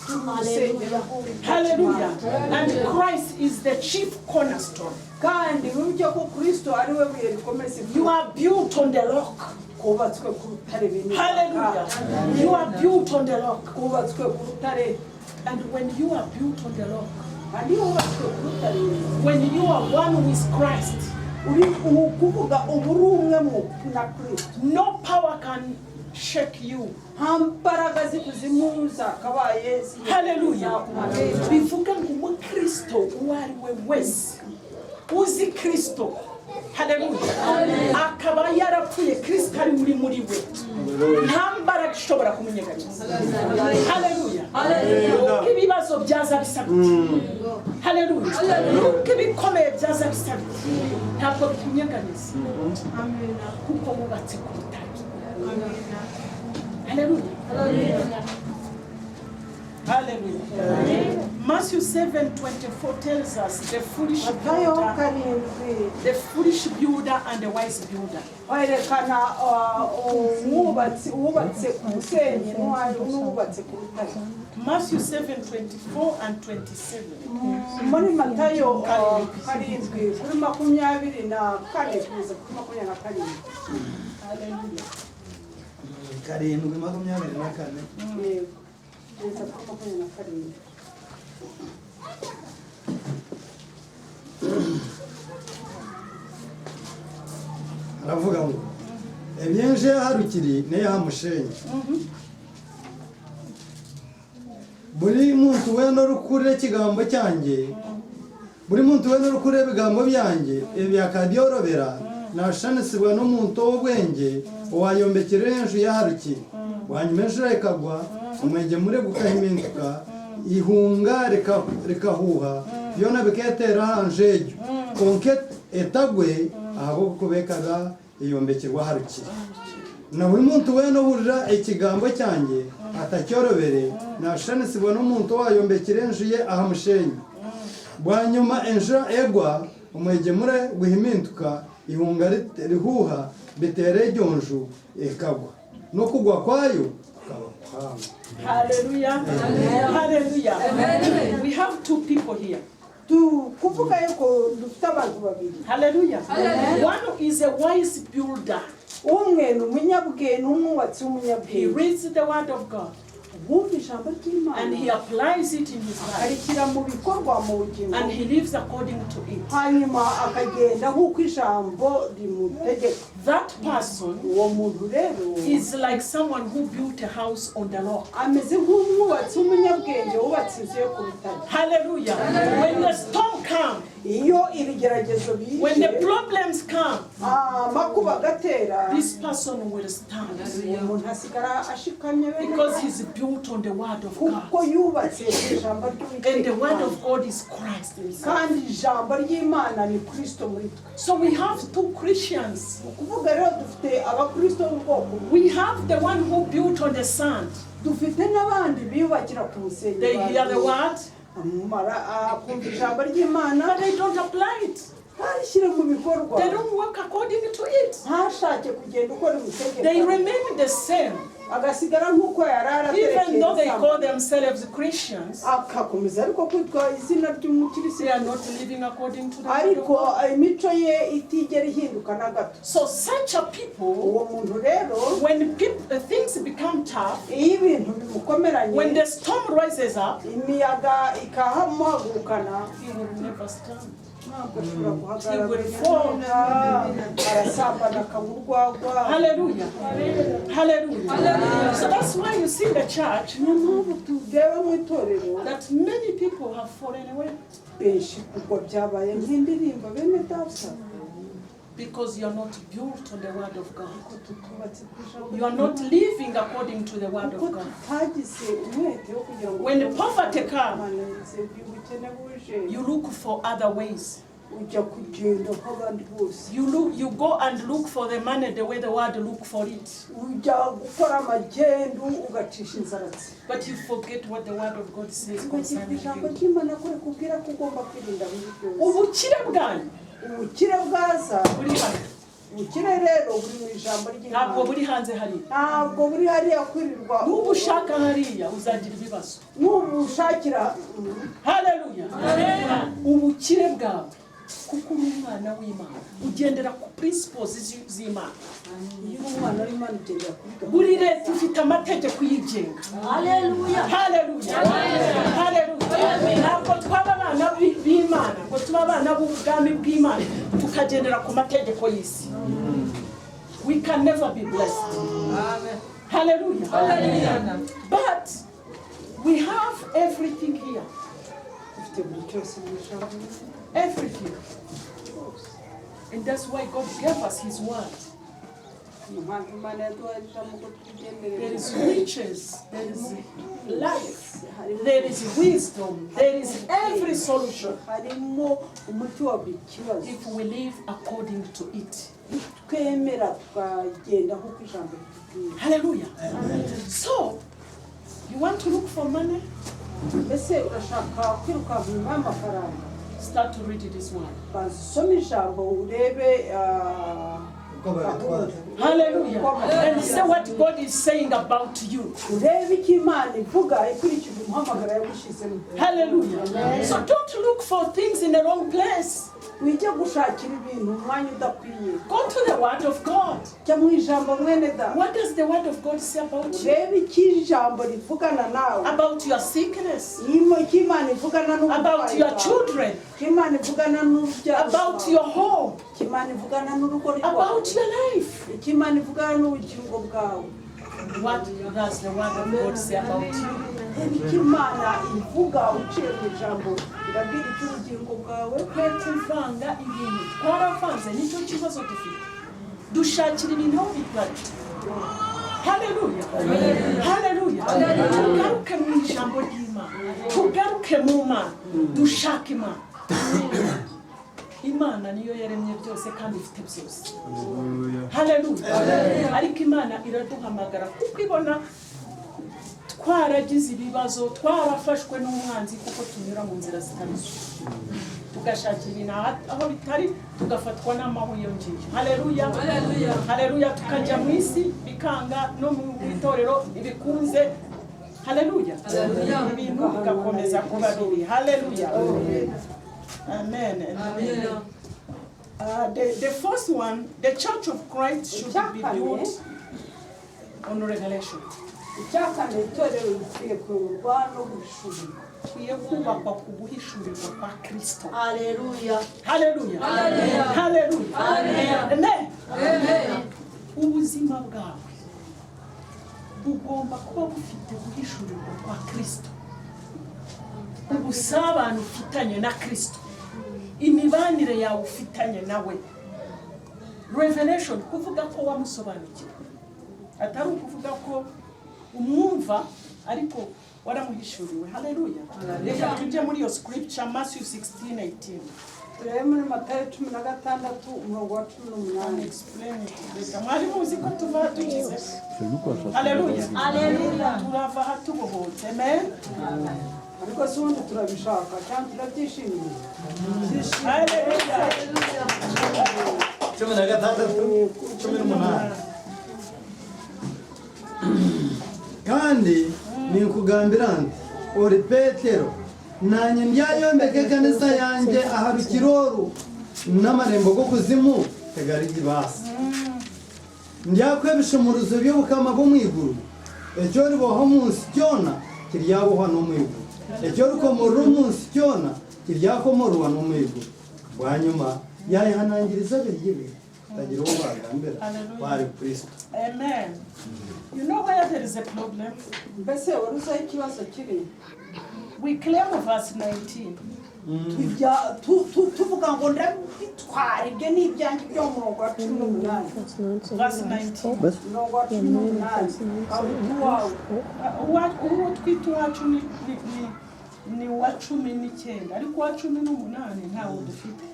Hallelujah. And Christ is the chief cornerstone. Kandi buryo ko Kristo ari we buye rikomeza You are built on the rock. kubatswe ku rutare binini. Hallelujah. You are built on the rock. Kubatswe ku rutare. And when you are built on the rock, Kandi wubatswe ku rutare. when you are one with Christ, Uri kuvuga uburi umwe mu na Kristo. no power can shake you. nta mbaraga z'ikuzimu zakabaye Hallelujah. Bivuga ngo umukristo uwo ari we wese uzi Kristo, haleluya, akaba yarapfuye Kristo ari muri we, nta mbaraga ishobora kumunyeganyeza. Haleluya. Nuko ibibazo byaza bisabye, haleluya, nuko ibikomeye byaza bisabye, ntabwo bikunyeganyeza kuko wubatse ku rutare. Hallelujah. Hallelujah. Matthew 7:24 tells us the foolish Matayo builder, 7 the foolish builder and the wise builder. werekana uwubatse ku musenyi n'uwubatse ku rutare. Matthew 7:24 and 27. Muri Matayo 7 kuri 24 kugeza kuri 27. Hallelujah. 7:24. Kugeza kuri 27. aravuga ngo ebyenje yaharukiri ne yamushenye buri muntu weno rukure kigambo cyanjye buri muntu weno rukure bigambo byanjye ebyakadyorobera nashanisibwa n'umuntu w'ubwenge wayombekere enju yaharukiri wanyumejura ikagwa umwege muri gukahiminduka ihunga rikahuha byona biketera hanjeyo konke etagwe ahabo kubekaga iyombekerwa harukiri na buri muntu weno burira ikigambo cyanjye atacyorobere nashanisibwa n'umuntu wayombekere enju ye ahamushenye bwanyuma enju egwa umwege muri guhiminduka ihunga rihuha bitere jonju ekagwa no kugwa kwayo kukaba. Hallelujah. Hallelujah. We have two people here. Kuvuga yuko dufite abantu babiri. Hallelujah. One is a wise builder. Umwe ni umunyabwenge n'umwubatsi He w'umunyabwenge. reads the word of God Wumva ijambo ry'Imana and he applies it in his life arikira mu bikorwa mu bugingo. and he lives according to it. Hanyuma akagenda nk'uko ijambo rimutegeka. That person Uwo muntu rero is like someone who built a house on the rock. ameze nk'umwubatsi w'umunyabwenge wubatse inzu yo ku rutare. Hallelujah. When the storm comes, Iyo ibigeragezo when the bije problems come, amakuba agatera, this person will stand uwo muntu asigara ashikamye bene because he's built on the word of God. kuko yubatse ijambo And the word ry'Uwiteka. of God is Christ himself. Kandi ijambo ry'Imana ni Kristo muri twe. So we have two Christians. Ukuvuga rero dufite abakristo b'ubwoko bumwe. We have the one who built on the sand. Dufite n'abandi biyubakira ku musenyi. They hear the word, kumva ijambo ry'Imana but they don't apply it. ntarishyire mu bikorwa. They don't work according to it. Ntashake kugenda uko They rimutegeka. remain the same. Agasigara nk'uko yari Even though they aratekereza. call themselves Christians, Akakomeza ariko kwitwa izina ry'umukirisitu. they are not living according to the word of Ariko God. imico ye itigera ihinduka na gato. So such a people, Uwo muntu rero when things become tough, iyo ibintu bimukomeranye, when the storm rises up, imiyaga ikahamuhagurukana, he will never stand. ntabwo ashobora He will guhagarara fall. arasambana akaburwagwa. Hallelujah. Hallelujah. So that's why you see the church Niyo mpamvu tureba mu itorero that many people have fallen away benshi kuko byabaye nk'indirimbo bene data because you are not built on the word of God. ko tutubatse ku ijambo You are not living according to the word kuko of God. tutagize umwete wo kugira ngo When the poverty comes, tumanirize ubukene buje you look for other ways. ujya kugenda nk'abandi bose You go and look for the money the way the world look for it. ujya gukora amagendu ugacisha inzaratsi But you forget what the word of God says ugakira concerning ijambo you. ry'Imana ko rikubwira ko ugomba kwirinda muri byose. Ubukire bwanyu Ubukire bwaza, buri hano, ubukire rero buri mu ijambo ntabwo ry'Imana, buri hanze hariya. ntabwo buri hariya kwirirwa. Nuba ushaka hariya uzagira ibibazo. Nubushakira Haleluya. Ubukire bwawe kuko uri umwana w'Imana ugendera ku principles z'Imana. iyo uri umwana w'Imana ugendera kuri gahunda. Buri leta ifite amategeko yigenga. Haleluya. Haleluya. Haleluya. Ntabwo twaba abana b'Imana ngo tuba abana b'ubwami bw'Imana tukagendera ku mategeko y'isi. We can never be blessed. Hallelujah. But we have everything here. Ufite buri cyose mu ijambo. Everything. And that's why God gave us His word. Impamvu Imana yaduhaye ijambo ngo tugendere. There is riches, there is life, there is wisdom, there is every solution Harimo umuti wa buri kibazo. if we live according to it. Twemera tukagenda nk'uko ijambo ritubwira. Hallelujah. So, you want to look for money? Mbese urashaka kwiruka nyuma y'amafaranga? Start to read this word. Basome ijambo urebe uko babitwara. Hallelujah. And say what God is saying about you. urebe icyo Imana ivuga ikurikije umuhamagaro yagushyizemo. Hallelujah. So don't look for things in the wrong place. Wijya gushakira ibintu umwanya udakwiye. Go to the word of God. Jya mu ijambo mwene da. What does the word of God say about you? urebe icyo ijambo rivugana nawe. About your sickness. Icyo Imana ivugana About your children. icyo Imana ivugana n'urubyaro. About your home. icyo Imana ivugana n'urugo rwawe. About your life. icyo Imana ivugana n'ubugingo bwawe. What does the word of God say about you? icyo Imana ivuga uciye mu ijambo irabwira icy'ubugingo bwawe. Twe kuvanga ibintu twaravanze nicyo kibazo dufite. Dushakira ibintu aho bitari. Hallelujah. Hallelujah. Tugaruke mu ijambo ry'Imana. Tugaruke mu Mana. Dushake Imana. Imana niyo yaremye byose kandi ifite byose. Hallelujah. Ariko Imana iraduhamagara kuko ibona twaragize ibibazo, twarafashwe n'umwanzi kuko tunyura mu nzira zitari zo. Tugashakira ibintu aho bitari, tugafatwa n'amahu yongeye. Haleluya. Haleluya. Tukajya mu isi bikanga no mu itorero ibikunze. Haleluya. Ibintu bigakomeza kuba bibi. Haleluya. Amen. The first one, the Church of Christ should be built on revelation. icyakane itorero rikwiye kuyoborwa no guhishurirwa. Tukwiye kubakwa ku guhishurirwa kwa Kristo. Haleluya. Haleluya. Haleluya. Amen. Ubuzima bwawe bugomba kuba bufite guhishurirwa kwa Kristo. Ubusabane ufitanye na Kristo. Imibanire yawe ufitanye nawe. Revelation kuvuga ko wamusobanukiwe. Atari ukuvuga ko umwumva ariko waramuhishuriwe. Haleluya. Reka tujye muri iyo scripture Matthew 16:18. turebe muri Matayo 16 umurongo wa 18. Explain it. Reka mwari muzi ko tuva tugize. Haleluya. Turava hatubohotse. Amen. ariko si ubundi turabishaka cyangwa turabyishimiye. Haleluya. 16, 18. kandi ninkugambira nti uri Petero nanye ndyayombeke kanisa yanjye ahaba ikiroru n'amarembo go kuzimu tegari gibasa ndyakwebisha mu ruzo by'ubukama bwo mwiguru ecyo riboho munsi cyona kiryabohwa no mwiguru ecyo rukomoro munsi cyona kiryakomorwa no mwiguru bwanyuma yayihanangiriza bigibe tagira uwo bagambira bari Kristo. Amen. You know where there is a problem? mbese wari uzi aho ikibazo kiri? We claim verse 19. tuvuga ngo ndabitwara ibyo ni ibyanjye byo mu murongo wa 18. Verse 19. umurongo wa 18 Uwo twita uwacu ni uwa 19 ariko uwa 18 ntawo dufite.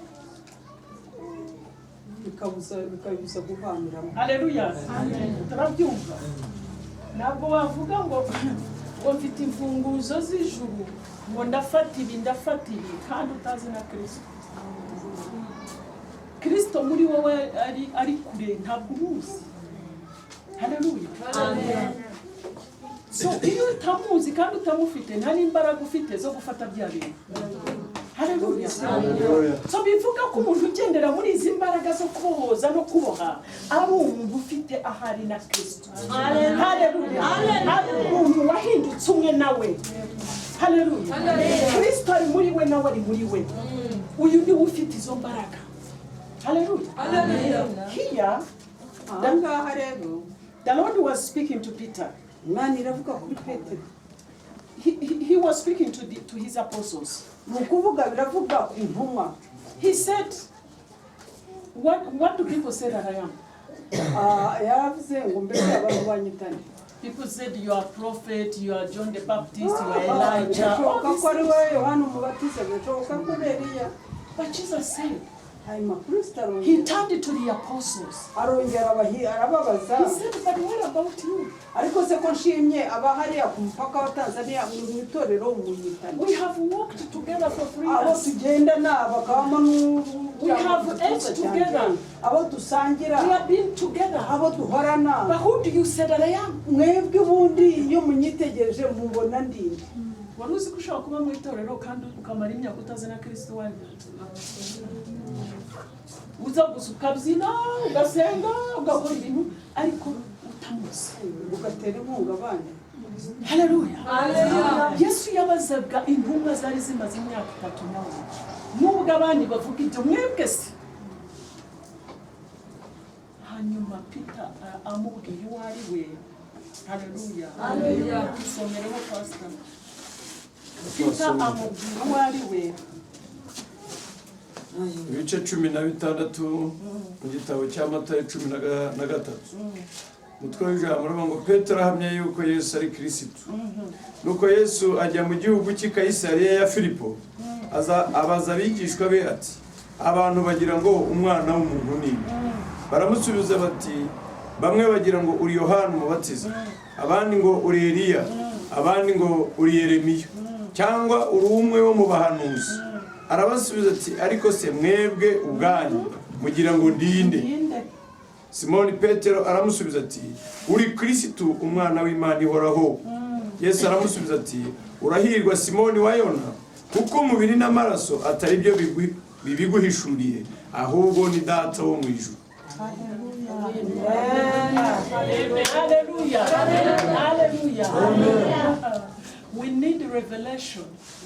bikabuza guhamiramo. Haleluya. Turabyumva. Ntabwo wavuga ngo mfite imfunguzo z'ijuru ngo ndafata ibi kandi utazi na Kristo. Kristo muri wowe ari kure ntabwo umuzi. Haleluya. Amen. So iyo utamuzi kandi utamufite nta n'imbaraga ufite zo gufata bya bintu. Haleluya. So bivuga ko umuntu ugendera muri izi mbaraga zo kubohoza no kuboha ari umuntu ufite ahari na Kristo. Haleluya. Ari umuntu wahindutse umwe nawe. Haleluya. Kristo ari muri we nawe ari muri we. Uyu ni ufite izo mbaraga. Haleluya. Here ahangaha rero The Lord was speaking to Peter. imana iravuga kuri petero He was speaking to his apostles. ni ukuvuga biravuga ku ntumwa. He said, what do people say that I am? yaravuze ngo mbese abantu banyitane. People said you are a prophet, you are John the Baptist, you are Elijah. All birashoboka these ko ari things. we yohana umubatiza, birashoboka ko ari Eliya. But Jesus said, hanyuma kristo he arongera turned to the apostles. arababaza He said, but what about you? ariko se ko nshimye aba hariya ku mupaka wa Tanzania mu itorero munyitane. We have walked together for 3 abo years. tugendana bakabamo We have ate together. abo dusangira, We have been together. abo duhorana. But who do you say that I am? mwebwe ubundi iyo munyitegereje mubona ndinde. Wari uzi ko ushobora kuba mu itorero kandi ukamara imyaka utazi na Kristo wanyu? Uza gusa ukabyina, ugasenga, ugakora ibintu ariko utamuzi. ugatera inkunga abandi. Haleluya. Yesu yabazaga intumwa zari zimaze imyaka 3 nawe. Nubwo abandi bavuga ibyo mwebwe se. Hanyuma Peter amubwiye uwo ari we. Haleluya. Somereho pastor. Peter amubwiye uwo ari we. ibice 16 mu gitabo cya Matayo 13. Umutwe w'ijambo uravuga ngo Petero ahamya yuko Yesu ari Kristo. Nuko Yesu ajya mu gihugu cy'i Kayisariya ya Filipo, abaza abigishwa be ati, abantu bagira ngo umwana w'umuntu ni nde? Baramusubiza bati, bamwe bagira ngo uri Yohana umubatiza, abandi ngo uri Eliya, abandi ngo uri Yeremiya, cyangwa uri umwe wo mu bahanuzi. Arabasubiza ati, ariko se mwebwe ubwanyu mugira ngo ndinde? Simoni Petero aramusubiza ati, uri Kristo umwana w'Imana ihoraho. Yesu aramusubiza ati, urahirwa Simoni wa Yona, kuko umubiri n'amaraso atari byo bibiguhishuriye, ahubwo ni Data wo mu ijuru. Hallelujah. Hallelujah. We need revelation.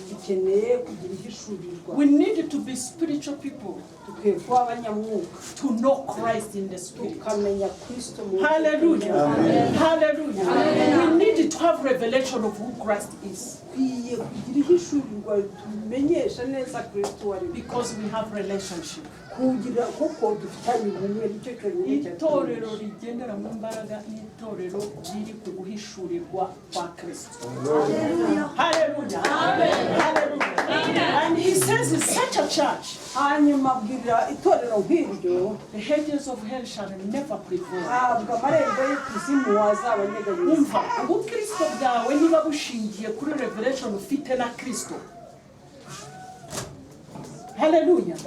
dukeneye kugira ihishurirwa. We need to be spiritual people dukwiye kuba abanyamwuka to know Christ in the spirit. tukamenya kristo mu Hallelujah. Hallelujah. We need to have revelation of who Christ is dukwiye kugira ihishurirwa tumenyesha neza kristo wari because we have relationship. kugira kuko dufitanye ubumwe nicyo cyonyine Itorero rigendera mu mbaraga n'itorero riri ku guhishurirwa kwa Kristo. Hallelujah. Hallelujah. And he says in such a church, hanyuma abwirira itorero nk'iryo the hedges of hell shall never prevail. ntabwo amarembo y'ikuzimu wazabanyeganyeza. Umva, ubukristo bwawe niba bushingiye kuri revelation ufite na Kristo. Hallelujah.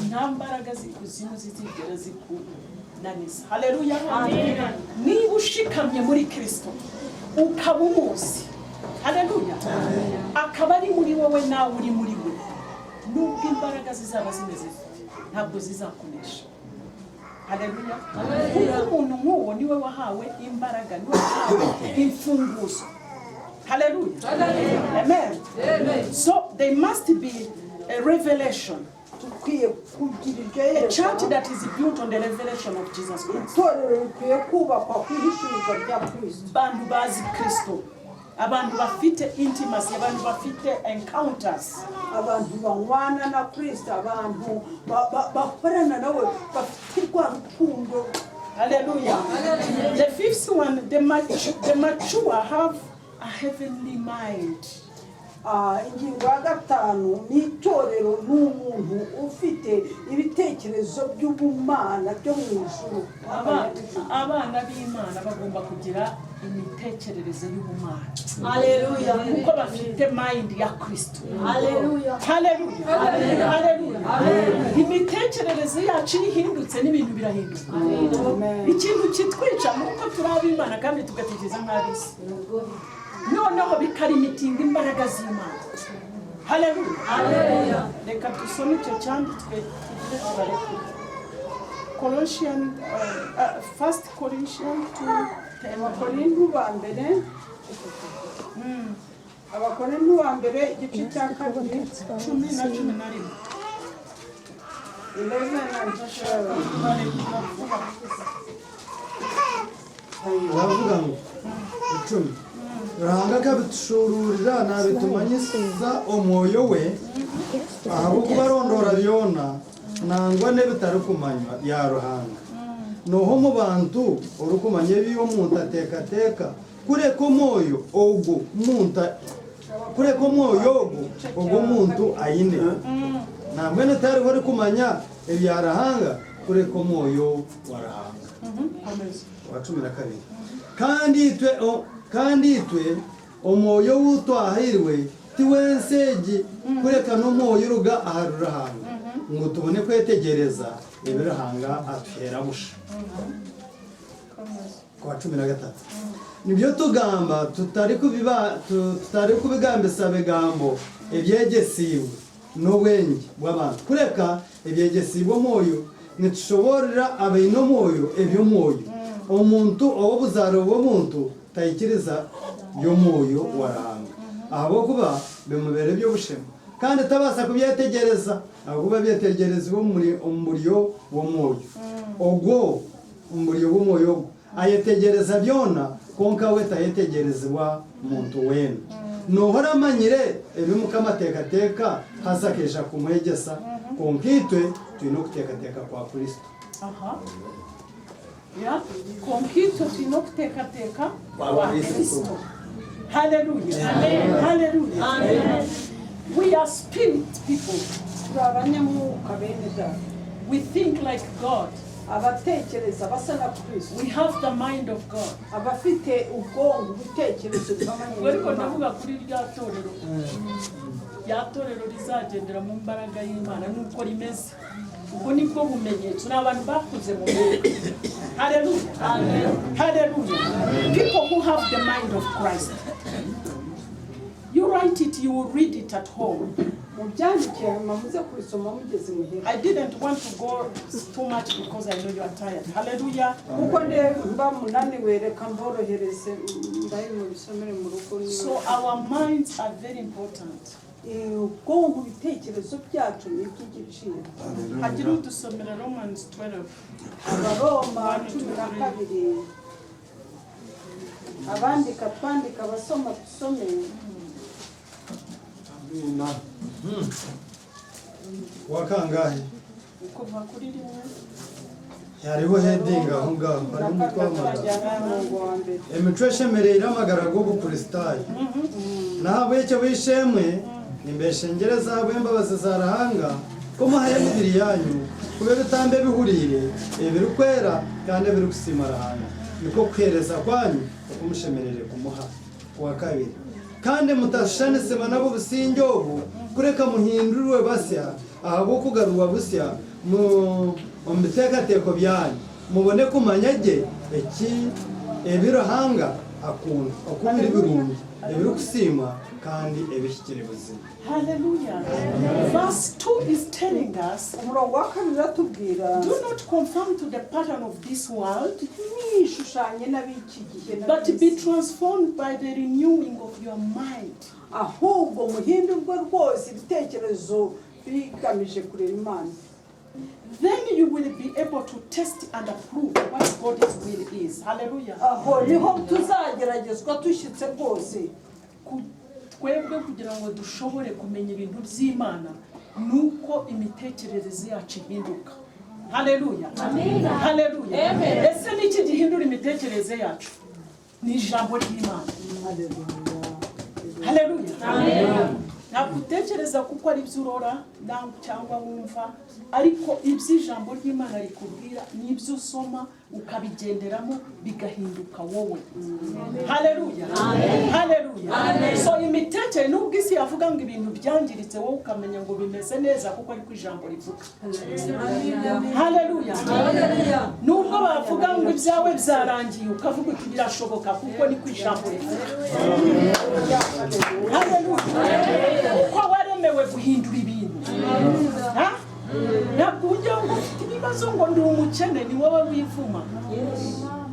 Nta mbaraga z'ikuzimu zizigera zikunaniza. Hallelujah. Niba ushikamye muri Kristo ukaba umuzi, hallelujah, akaba ari muri wowe nawe uri muri we, nubwo imbaraga zizaba zimeze ntabwo zizakunesha. Hallelujah. Kuko umuntu nk'uwo niwe wahawe imbaraga, niwe wahawe imfunguzo. Hallelujah. Amen. So there must be a revelation. dukwiye kugira iryo A church yerekwa. that is built on the revelation of Jesus Christ. itorero rikwiye kubakwa ku ihishurirwa rya kristo. Abantu bazi Kristo, abantu bafite intimacy, abantu bafite encounters. abantu banywana na kristo, abantu bakorana nawe bafite rwa rukundo. Hallelujah. The fifth one, the mature have a heavenly mind. ingingo ya gatanu ni itorero n'umuntu ufite ibitekerezo by'ubumana byo mu ijuru. Abana b'Imana bagomba kugira imitekerereze y'ubumana. Haleluya. Kuko bafite mind ya Kristo. Haleluya. Haleluya. Haleluya. Imitekerereze yacu ihindutse n'ibintu birahinduka. Ikintu kitwica nuko turi ab'Imana kandi tugatekereza nk'ab'isi. Noneho bikarimitinga imbaraga z'Imana. Haleluya. Reka dusome icyo cyanditswe tugire tubarekure. Colossians, 1 Corinthians 2:10. Abakorinto ba mbere, Abakorinto ba mbere igice cya kabiri 10 na 11. 11 and 12. aravuga ngo 10 Ruhanga kabitushururira nabitumanyisa omwoyo we abo kubarondora byona nangwa ne bitari kumanywa ya Ruhanga noho mu bantu urukumanye biyo muntu ateka kureka omwoyo ogwo muntu ayine namwe natari hore kumanya ebya Ruhanga kureka omwoyo wa Ruhanga wa 12 kandi itwe omwoyo wutwahirwe tiwenseji kureka n'omwoyo ruga aharurahanga ngo tubone kwetegereza ibirahanga atwera busha kwa 13 nibyo tugamba tutari kubigambisa bigambo ebyegesiwe n'obwenge bw'abantu kureka ebyegesiwe omwoyo nitushobora abaino omwoyo ebyo omwoyo omuntu obuzaro bw'omuntu tayikiriza by'omwoyo wa Ruhanga ahabo kuba bimubere by'obushema kandi tabasa kubyetegereza ahubwo byetegerezwa umuryo w'omwoyo ogwo umuryo w'omwoyo ayetegereza byona konka we tayetegerezwa muntu wena nohora amanyire ebimukamatekateka hasakesha kumwegesa konkitwe tuyino kutekateka kwa Kristo ya konkitwe tuyino kutekateka kwa Kristo. Hallelujah. Amen. Hallelujah. Amen. We are spirit people. We think like God. We have the mind of God. Ariko ndavuga kuri rya torero. Ya torero rizagendera mu mbaraga y'Imana nuko rimeze. Ubwo nibwo bumenyetso n'abantu bakuze mu mwuka. Hallelujah. Amen. Hallelujah. People who have the mind of Christ. You write it, you will read it at home. I didn't want to go too much because I know you are tired. Hallelujah. So our minds are very important. Hagira udusomera Romans 12. Abandika twandika basoma tusome. wakangahe Kuva kuri rimwe hariho heading aho ngaho hari umutwamara emitweshemere iramagarago bukristayi nahabwe cyo bishemwe imbeshengereza bw'imbabazi za Ruhanga ko muhaye mibiri yanyu kube bitambe bihurire ebiri kwera kandi biri gusima Ruhanga niko kwereza kwanyu kumushemerere kumuha wa kabiri kandi mutashanise banabo businjobu kureka muhindurwe basya ahabo kugaruwa busya mu mbitekateko byanyu mubone kumanyage iki ebiruhanga akunda okubiri birungi ebiri kusima kandi ebishyikire buzima. Hallelujah. Verse 2 is telling us, do not conform to the pattern of this world, but be transformed by the renewing of your mind. Then you will be able to test and approve what God's will is. Hallelujah. Twebwe kugira ngo dushobore kumenya ibintu by'Imana nuko imitekerereze yacu ihinduka. Haleluya. Amen. Haleluya. Amen. Ese niki gihindura imitekerereze yacu? Ni ijambo ry'Imana. Haleluya. Amen. Nakutekereza kuko ari byurora cyangwa wumva ariko iby'ijambo ry'Imana rikubwira n'ibyo usoma ukabigenderamo bigahinduka wowe. Haleluya. Amen. Haleluya. Amen. So imitekerereze nubwo isi yavuga ngo ibintu byangiritse wowe ukamenya ngo bimeze neza kuko ari ku ijambo rivuga. Haleluya. Haleluya. Nubwo bavuga ngo ibyawe byarangiye ukavuga uti birashoboka kuko ni ku ijambo rivuga. Haleluya. Uko waremewe guhindura ibintu. Ntabwo ujya ngo ufite ibibazo ngo ndi umukene ni wowe wivuma.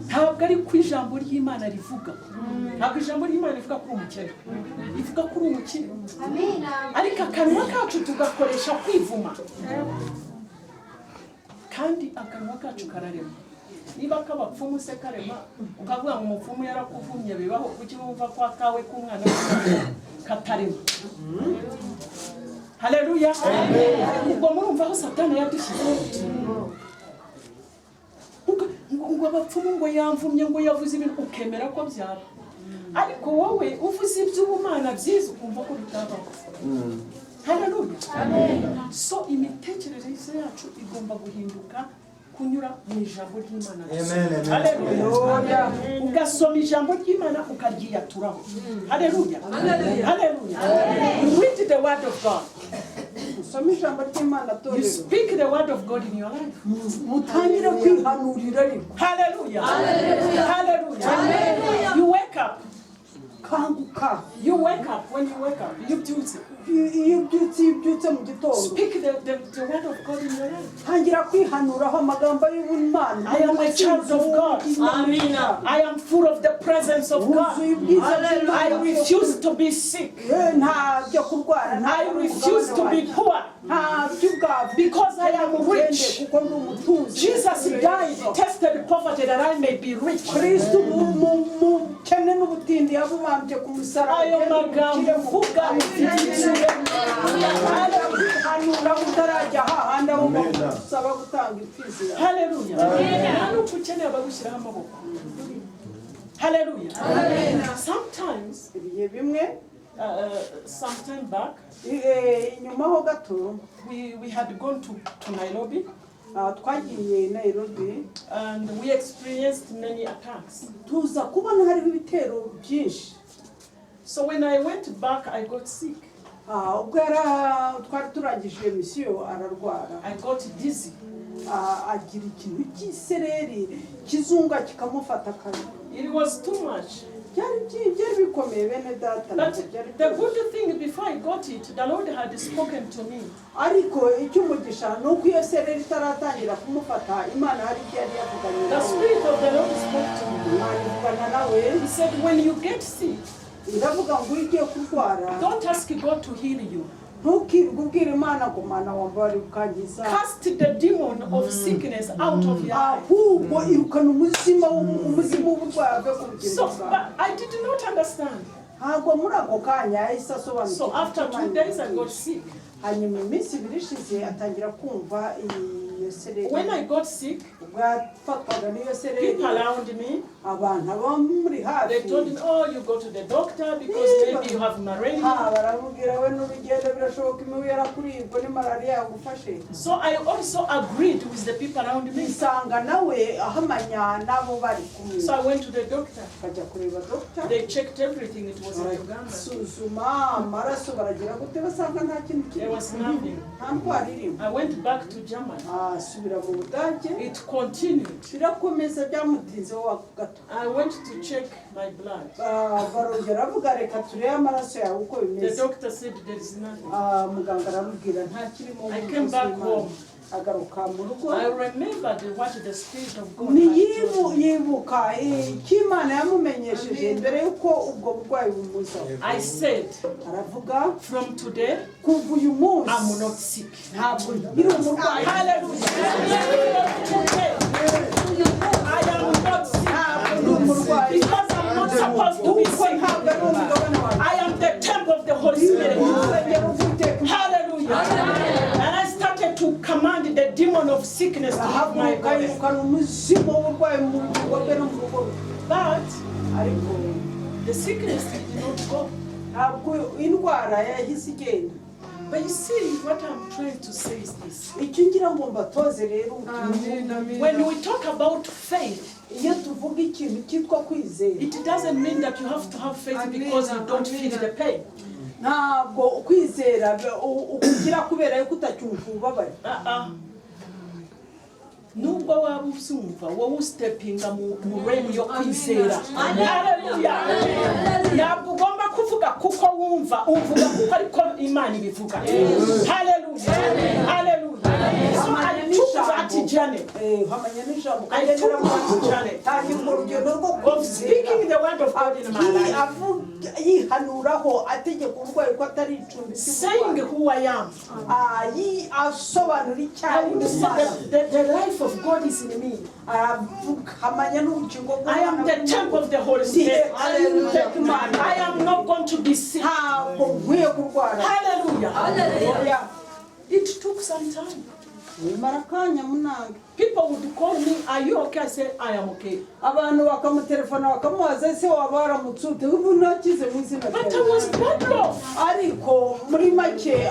Ntabwo ari ku ijambo ry'Imana rivuga. Ntabwo ijambo ry'Imana rivuga kuri umukene. Rivuga kuri umukene. Ariko akanwa kacu tugakoresha kwivuma. Kandi akanwa kacu kararema. niba kabapfumu se karema ukavuga ngo umupfumu yarakuvumye bibaho kuki wumva kwa kawe k'umwana katarema. Haleluya. Ubwo murumva aho Satani yadushyize. Ngo abapfumu ngo yamvumye ngo yavuze ibintu ukemera ko byaba. Ariko wowe uvuze iby'ubumana byiza ukumva ko bitabaho. Haleluya. So imitekerereze yacu igomba guhinduka kunyura mu ijambo ry'Imana. Amen. Haleluya. Ugasoma ijambo ry'Imana ukaryiyaturaho. Haleluya. Haleluya. Read the word of God. usome ijambo ry'Imana You torero speak the word of God in your life. mutangire kwihanurira ariko Hallelujah. Hallelujah. You wake up. kanguka You wake up. When you wake up, you do it. iyo ubyutse mu gitondo Speak the word of God in your life. tangira kwihanuraho amagambo y'Imana. I am a child of God. Amen. I am full of the presence of God. I refuse to be sick. nta byo kurwara I refuse to be poor nta by'ubwavu because I am rich. kuko ndi umutunzi. Jesus died, tested poverty that I may be rich. Kristo mukene n'ubutindi yabubambye ku musaraba. Ayo magambo uvuga hanura utarajya hahandi aho bagusaba gutanga imfizi yawe. Hallelujah. Nani ukeneye abagushyiraho amaboko. Hallelujah. Sometimes, ibihe bimwe some time back, inyuma ho gato we had gone to Nairobi twagiye Nairobi and we experienced many attacks. tuza kubona hariho ibitero byinshi. So when I went back, I got sick. ubwo twari turangije misiyo ararwara I got dizzy. agira ikintu cy'isereri kizunga kikamufata akazi. It was too much. byari bikomeye bene data. But the good thing, before I got it, the Lord had spoken to me. ariko icy'umugisha ni uko iyo sereri itaratangira kumufata Imana hari ibyo yari yavuganye The nawe. Spirit of the Lord spoke to me. Imana ivugana nawe He said, when you get sick, iravuga ngo iyo ugiye kurwara don't ask God to heal you. ntukirwe ubwira Imana ngo Mana wambare ukangiza. Cast the demon of sickness out of your life. ahubwo irukana umuzimu w'uburwayi ave ku bugingo So, bwawe. but I did not understand. ntabwo muri ako kanya yahise asobanukirwa. So after 2 days, I got sick. hanyuma iminsi ibiri ishize atangira kumva iyo sereri. When I got sick, ubwo yafatwaga n'iyo sereri people around me, abantu abo muri hafi they told me, oh, you go to the doctor because maybe you have malaria. baramubwira we n'urugendo birashoboka imibu yarakuribwa ni malariya yagufashe. So I also agreed with the people around me. isanga nawe ahamanya n'abo bari kumwe. So I went to the doctor. bajya kureba dogita They checked everything. It was in Uganda. barasuzuma amaraso baragira gute basanga nta kintu There kirimo was nothing. nta ndwara irimo. I went back to Germany. asubira mu Budage It continued. birakomeza byamutinzeho gato. I went to check my blood. barongera bavuga reka turebe amaraso yawe uko The bimeze. doctor said there is nothing. muganga aramubwira nta kirimo. I came back home. agaruka mu rugo. I remembered what the Spirit of God had told me. yibuka icyo Imana yamumenyesheje mbere y'uko ubwo burwayi bumuza. I said, aravuga from today, kuva uyu munsi I'm not sick. ntabwo nkiri umurwayi. Hallelujah. Today, I am not sick. ntabwo ndi umurwayi. Because I'm not supposed to be kuko sick. ntabwo ari umugabane wanjye. I am the temple of the Holy Spirit. urusengero rw'Uwiteka. Hallelujah. And I started to command the demon of sickness to leave my ahaguruka body. yirukana umuzimu w'uburwayi mu rugo rwe no mu rugo rwe. But ariko the sickness did not go. ntabwo indwara yahise igenda. But you see, what I'm trying to say is this. icyo ngira ngo mbatoze rero When we talk about faith, iyo tuvuga ikintu cyitwa kwizera it doesn't mean that you have to have faith because you don't feel the pain. ntabwo kwizera ukugira kubera yuko utacyumva ububabare. Nubwo waba usumva wowe ustepinga mu reni yo kwizera. Haleluya. Ntabwo ugomba kuvuga ntuvuga kuko wumva uvuga kuko ariko Imana ibivuga. Hallelujah. Hallelujah. So I took that journey. hamanya n'ijambo I took that journey kandi mu rugendo rwo of speaking the word of God in my life. avuga yihanuraho ategeka urwaye ko atari icumbi Saying who I am. asobanura icyayi The life of God is in me. aravuga hamanya n'ubugingo I am the temple of the Holy Spirit. I am not going to be sick. ntabwo nkwiye kurwara Hallelujah. Hallelujah. It took some time. bimara akanya munange People would call me, are you okay? I said, I am okay. abantu bakamutelefona bakamubaza ese waba waramutse ute ubu nakize mu izina But I was bad off. ariko muri make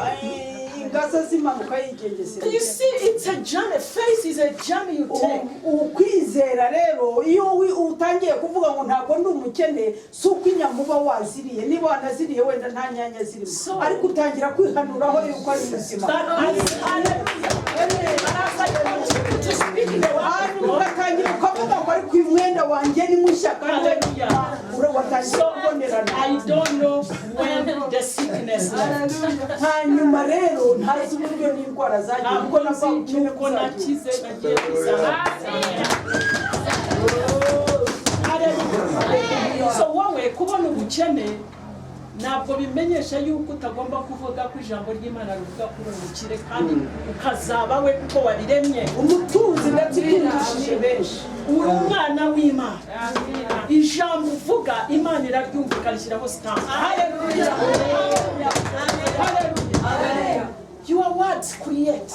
ingasa z'impanuka yigengesera You see, it's a journey. Faith is a journey you take. ukwizera rero iyo utangiye kuvuga ngo ntabwo ndi umukene si uko inyama uba waziriye niba wanaziriye wenda nta nyanya zirimo ariko utangira kwihanuraho yuko ari muzima ugatangira ukavuga ngo ariko uyu mwenda wanjye ni mushya kandi watangira kubonerana I don't know when the sickness left. hanyuma rero ntazi uburyo n'indwara zagiye kuko Ntabwo nuko nakize nagiye gusaba. So wowe kubona ubukene ntabwo bimenyesha yuko utagomba kuvuga ko ijambo ry'Imana rivuga kuri umukire kandi ukazaba we kuko wabiremye umutunzi ndetse utungushije benshi uri umwana w'Imana. Ijambo uvuga Imana iraryumva ikarishyiraho stamp. Hallelujah. Hallelujah. Your words create.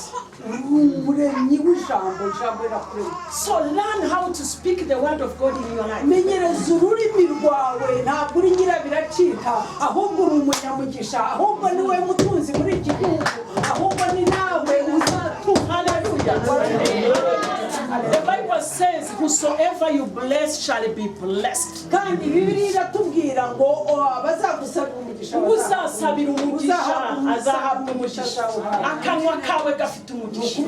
umuremyi w'ijambo rirakurema So learn how to speak the word of God in your life. menyereza ururimi rwawe ntabwo uri nyirabiracika ahubwo uri umunyamugisha ahubwo ni we mutunzi muri iki gihugu ahubwo ni nawe uzatunga. Hallelujah. The Bible says, whosoever you bless shall be blessed. kandi Bibiliya iratubwira ngo bazagusabira umugisha Uzasabira umugisha azahabwa umugisha. Akanwa kawe gafite umugisha.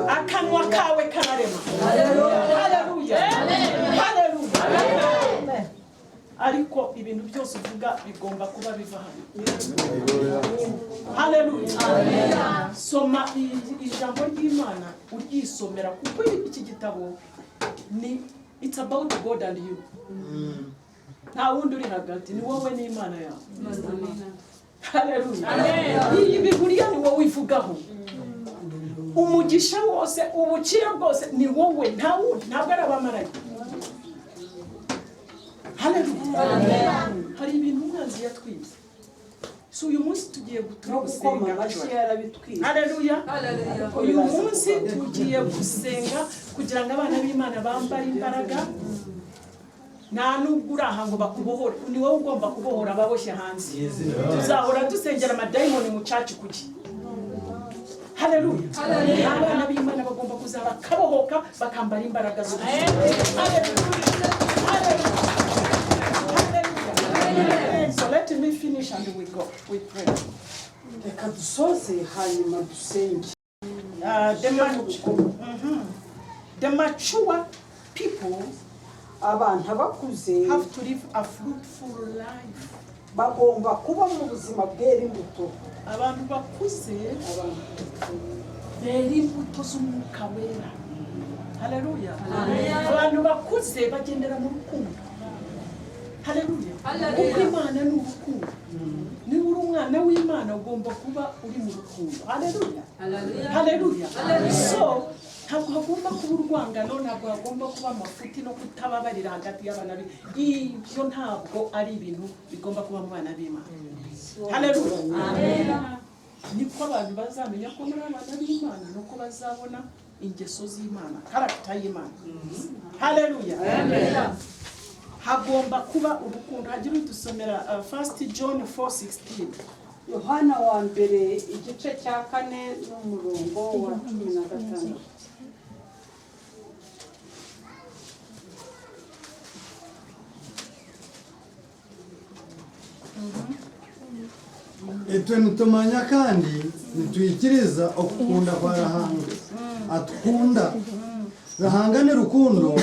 Akanwa kawe kararema. Hallelujah. Hallelujah. Ariko ibintu byose uvuga bigomba kuba biva hano. Hallelujah. Soma ijambo ry'Imana uryisomera kuko iki gitabo ni it's about God and you. Nta wundi uri hagati ni wowe n'Imana yawe. Hallelujah. Iyi Bibiliya ni wowe ivugaho. Umugisha wose ubukire bwose ni wowe nta wundi ntabwo ari abamarayika. Hallelujah. Hari ibintu umwanzi yatwize. So uyu munsi tugiye gusenga. Hallelujah. Uyu munsi tugiye gusenga kugira ngo abana b'Imana bambare imbaraga. Nta nubwo uraha ngo bakubohore. Ni wowe ugomba kubohora ababoshye hanze. Tuzahora dusengera amadayimoni mu cyacu kuki. Hallelujah. Abana b'Imana bagomba kuzaba kabohoka bakambara imbaraga zose. So let me finish and we go. We pray. reka dusoze hanyuma dusenge. The mature people abantu bakuze have to live a fruitful life. bagomba kuba mu buzima bwera imbuto. Abantu bakuze bera imbuto z'umwuka wera. Hallelujah. Abantu bakuze bagendera mu rukundo. Hallelujah. Kuko Imana ni urukundo. Niba uri umwana w'Imana ugomba kuba uri mu rukundo. Hallelujah. Hallelujah. So ntabwo hagomba kuba urwangano, ntabwo hagomba kuba amafuti no kutababarira hagati y'abana ibyo ntabwo ari ibintu bigomba kuba mu bana b'Imana. Hallelujah. Niko abantu bazamenya ko muri abana b'Imana nuko bazabona ingeso z'Imana, character y'Imana. Hallelujah. Hagomba kuba urukundo. Hagira udusomera 1 John 4:16. Yohana wa mbere igice cya 4 n'umurongo wa 15. Etwe nitumanya kandi nituyikiriza okukunda kwa Ruhanga atukunda Rahanga ni rukundo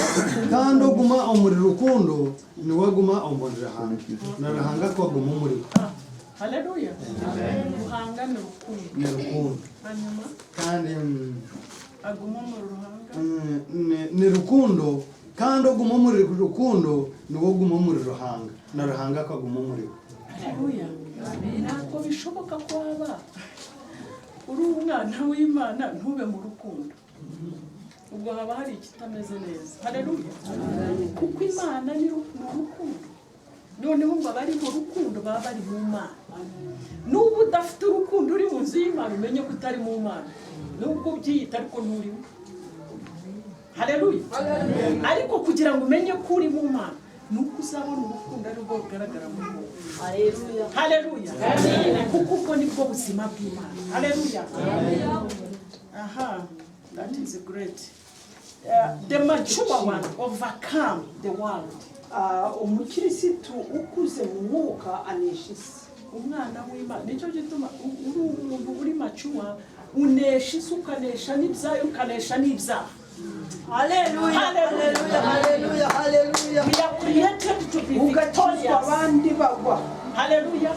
kandi oguma omuri rukundo niwe aguma omuri Rahanga na Rahanga ko aguma omuri Haleluya. Ruhanga ni rukundo. ni rukundo Hanyuma kandi aguma mu ruhanga. ni rukundo kandi oguma omuri rukundo niwe aguma omuri Rahanga na Rahanga ko aguma omuri Haleluya. Ntabwo bishoboka ko waba uri umwana w'Imana ntube mu rukundo. Ubwo haba hari ikitameze neza. Haleluya. Kuko Imana ni rukundo. Noneho ngo abari mu rukundo baba bari mu Mana. N'ubu udafite urukundo uri mu nzu y'Imana umenye ko utari mu Mana. Nubwo ubyiyita ariko nturimo. Haleluya. Ariko kugira ngo umenye ko uri mu Mana nuko uzabona urukundo ari rwo rugaragara muri wowe. Haleluya. Haleluya. Kuko ubwo nibwo buzima bw'Imana. Haleluya. Aha. That is great. The mature one overcome the world. Umukirisitu ukuze mu mwuka anesha isi. Umwana w'Imana nicyo gituma uri umuntu uri mature unesha isi ukanesha n'ibyaha ukanesha n'ibyaha. Haleluya. Haleluya. Haleluya. Haleluya. We are created to be Ugatozwa victorious. abandi bagwa. Haleluya.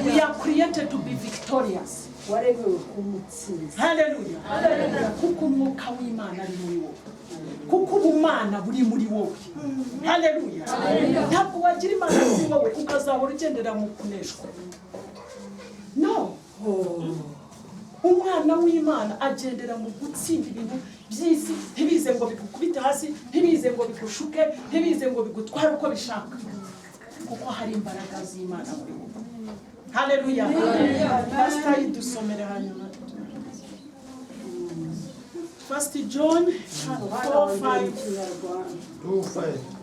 We are created to be victorious. Waremewe kumutsinza. Haleluya. Kuko umwuka w'Imana ari muri wowe. Kuko ubumana buri muri wowe. Haleluya. Ntabwo wagira Imana muri wowe ukazahora ugendera mu kuneshwa. No. Umwana w'Imana agendera mu gutsinda ibintu by'isi, ntibize ngo bigukubite hasi, ntibize ngo bigushuke, ntibize ngo bigutware uko bishaka. Kuko hari imbaraga z'Imana muri wowe. Haleluya. Pastor idusomere hanyuma. 1 John 4:5.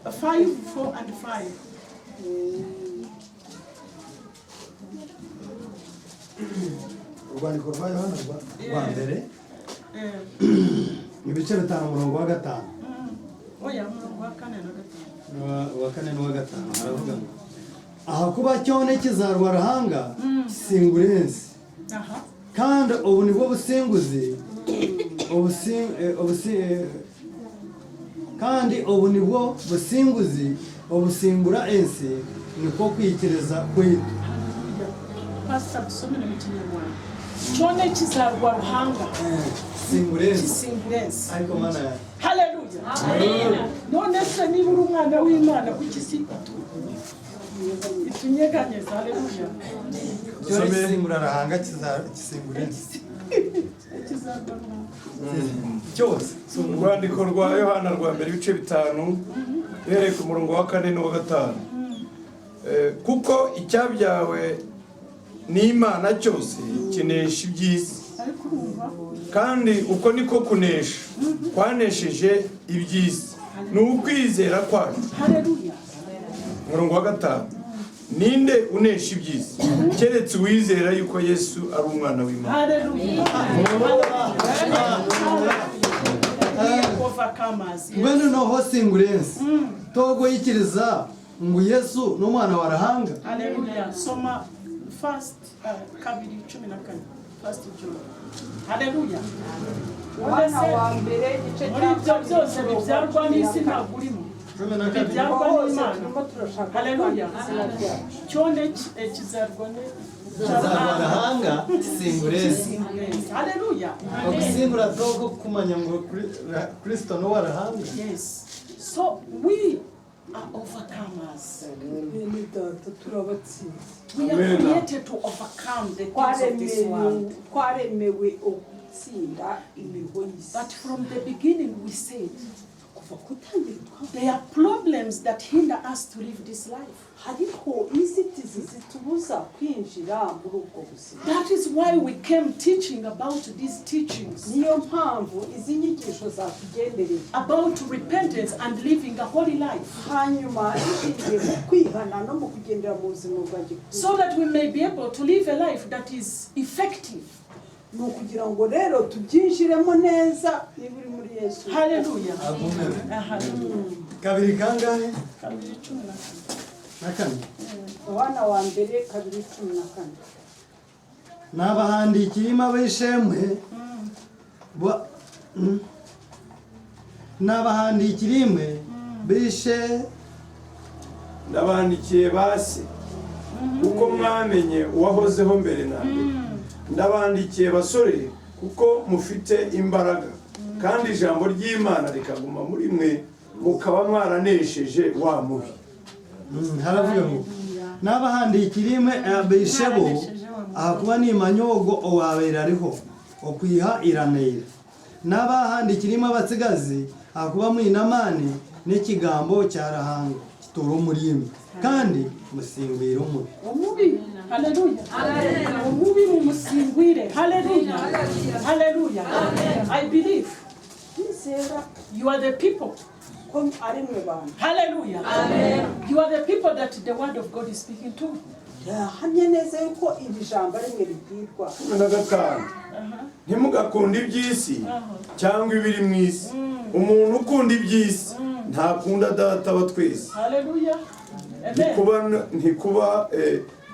5, 4 and 5. urwandiko rwa Yohana rwa mbere ibice 5 umurongo wa 5 Oya, umurongo wa 4 na 5. wa 4 n'uwa 5 haravuga ngo aha kuba cyone kizarwa Rahanga singurensi Aha. kandi ubu nibwo businguzi kandi ubu nibwo businguzi obusingura ensi niko kwikiriza kwitu. Pastor dusomere mu Kinyarwanda. Cyone kizarwa Ruhanga. Singurensi Kisingurensi. ariko mana ya Haleluya. None se niba uri umwana w'Imana kuki si itunyeganyeza. Haleluya. cyone singura Rahanga kisingurensi Kizarwa Ruhanga. cyose urwandiko rwa Yohana rwa mbere ibice 5 uhereye ku murongo wa 4 n'uwa 5. Kuko icyabyawe n'Imana cyose kinesha iby'isi, Ariko urumva kandi uko niko kunesha kwanesheje iby'isi ni ukwizera kwacu. Haleluya. Murongo wa 5, ninde unesha iby'isi keretse uwizera yuko Yesu ari umwana w'Imana. Haleluya. Overcomers. ngwino noho singurensi togo yikiriza ngo Yesu n'umwana wa Rahanga. Haleluya. Soma first 2:14. First John. Haleluya. Yohana wa mbere igice Muri ibyo byose bibyarwa n'isi ntabwo urimo. Bibyarwa n'Imana. Haleluya. Cyone kizarwa Kizarwa Rahanga singurensi Haleluya. okusingura togo kumanya ngo Kristo no wa Rahanga. Yes. So we are overcomers. Bene data turabatsinze. We are created to overcome the things of this world. Twaremewe gutsinda imiho y'isi. But from the beginning we said Kuva kutangira there are problems that hinder us to live this life. hariho inzitizi zitubuza kwinjira muri ubwo buzima. That is why we came teaching about these teachings, Niyo mpamvu izi nyigisho zatugendereye. about repentance and living a holy life, Hanyuma ishingiye mu kwihana no mu kugendera mu buzima bwa gikristo. so that we may be able to live a life that is effective. Ni ukugira ngo rero tubyinjiremo neza niba uri muri Yesu. Hallelujah. Amen. Aha. Kabiri kangahe? 2:14. Na kane. Yohana wa mbere 2:14. N'abahandikiye ab'ishemwe n'abahandikira imwe bishe ndabandikiye base kuko mwamenye uwahozeho mbere na mbere. Ndabandikiye basore kuko mufite imbaraga kandi ijambo ry'Imana rikaguma muri mwe mukaba mwaranesheje wa mubi. haravuga ngo n'abahandikira imwe bishe bo akuba nimanyogo owabera ariho okwiha iranera n'abahandikira imwe abatsigazi akuba mwinamani n'ikigambo cyarahanga kitoro muri imwe kandi musingwira umubi. umubi haleluya umubi mumusingwire haleluya haleluya. I believe you are the people. Hallelujah. You are the people that the word of God is speaking to. hamye neza yuko iri jambo ari mwe ribwirwa. 15 ntimugakunda iby'isi cyangwa ibiri mu isi. Umuntu ukunda iby'isi ntakunda data wa twese. Hallelujah.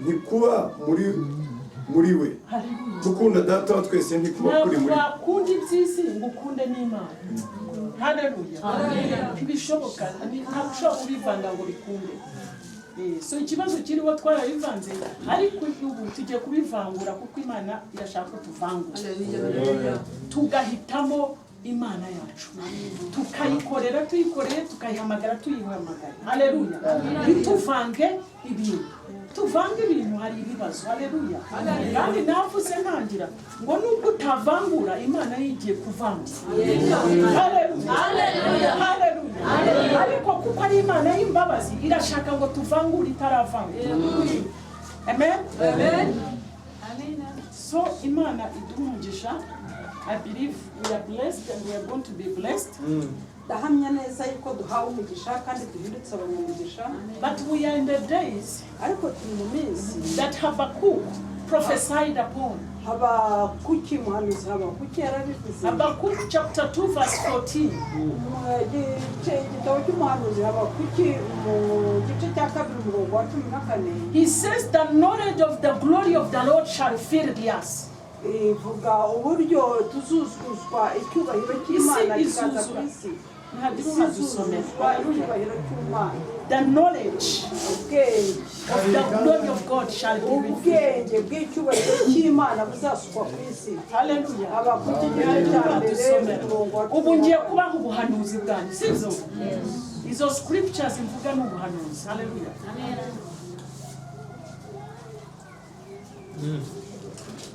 ntikuba muri we. Gukunda data wa twese ntikuba kuri muri. Bakunda iby'isi ngukunde n'Imana. Hallelujah. Ntibishoboka ntabwo ubivanga ngo bikunde. So ikibazo kiriho twarabivanze ariko ubu tugiye kubivangura kuko Imana irashaka tuvangura. Tugahitamo Imana yacu. Tukayikorera tuyikoreye tukayihamagara tuyihamagara. Haleluya. Ntituvange ibintu. Tuvange ibintu hari ibibazo. Haleluya. Kandi navuze ntangira ngo nubwo utavangura Imana yigiye kuvangura. Haleluya. Haleluya. Ariko kuko ari Imana y'imbabazi irashaka ngo tuvangure itaravangura. Amen. Amen. So Imana idumugisha. I believe we are blessed and we are going to be blessed. Ndahamya neza yuko duhawe umugisha kandi duhindutse abanyamugisha. But we are in the days ariko turi mu minsi that Habakkuk prophesied upon. Habakuki muhanuzi Habakuki yarabivuze. Habakkuk chapter 2 verse 14. Igitabo cy'umuhanuzi Habakuki mu gice cya 2 umurongo wa 14. He says the knowledge of the glory of the Lord shall fill the earth. Ivuga uburyo tuzuzuzwa icyubahiro cy'Imana kikaza ku isi. The knowledge of the glory of God shall be revealed. Hallelujah. Ubu ngiye kubaha ubuhanuzi bwanyu sibyo? Izo scriptures mvuga n'ubuhanuzi. Hallelujah.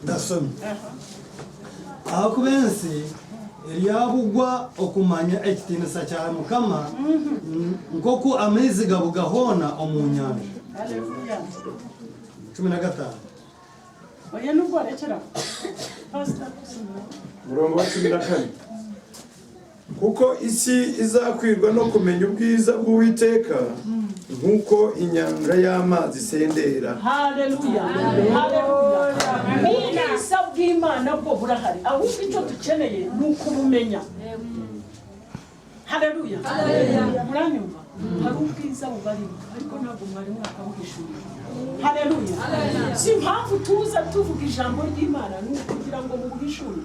ndasomye aho kubensi Eliabugwa okumanya ekitinisa cya Mukama nkoku amezi gabugahona omunyanja. Haleluya. 15 oya nubwo arekera pastor murongo wa 14 kuko isi izakwirwa no kumenya ubwiza bw'Uwiteka nkuko inyanja y'amazi sendera. Haleluya. Haleluya. Ubwiza bw'Imana bwo burahari ahubwo icyo dukeneye ni ukumumenya. Haleluya. Muranyumva hari ubwiza bubarimo ariko ntabwo mwari mwakabuhishura. Haleluya. Si mpamvu tuza tuvuga ijambo ry'Imana ni ukugira ngo mubuhishure.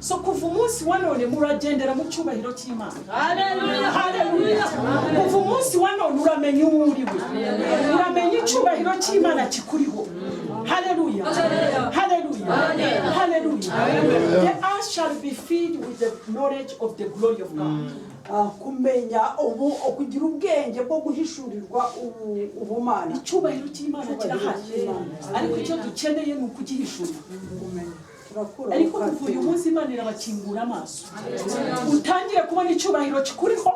So kuva umunsi wa none muragendera mu cyubahiro cy'Imana. Haleluya. Haleluya. Kuva umunsi wa none uramenya uwo uriwe. Uramenya icyubahiro cy'Imana kikuriho. Haleluya. Haleluya. Haleluya. The earth shall be filled with the knowledge of the glory of God. Kumenya ubu okugira ubwenge bwo guhishurirwa ubumana. Icyubahiro cy'Imana kirahari. Ariko icyo dukeneye ni ukugihishura. Ariko kuva uyu munsi Imana irabakingura amaso. Utangire kubona icyubahiro kikuriho.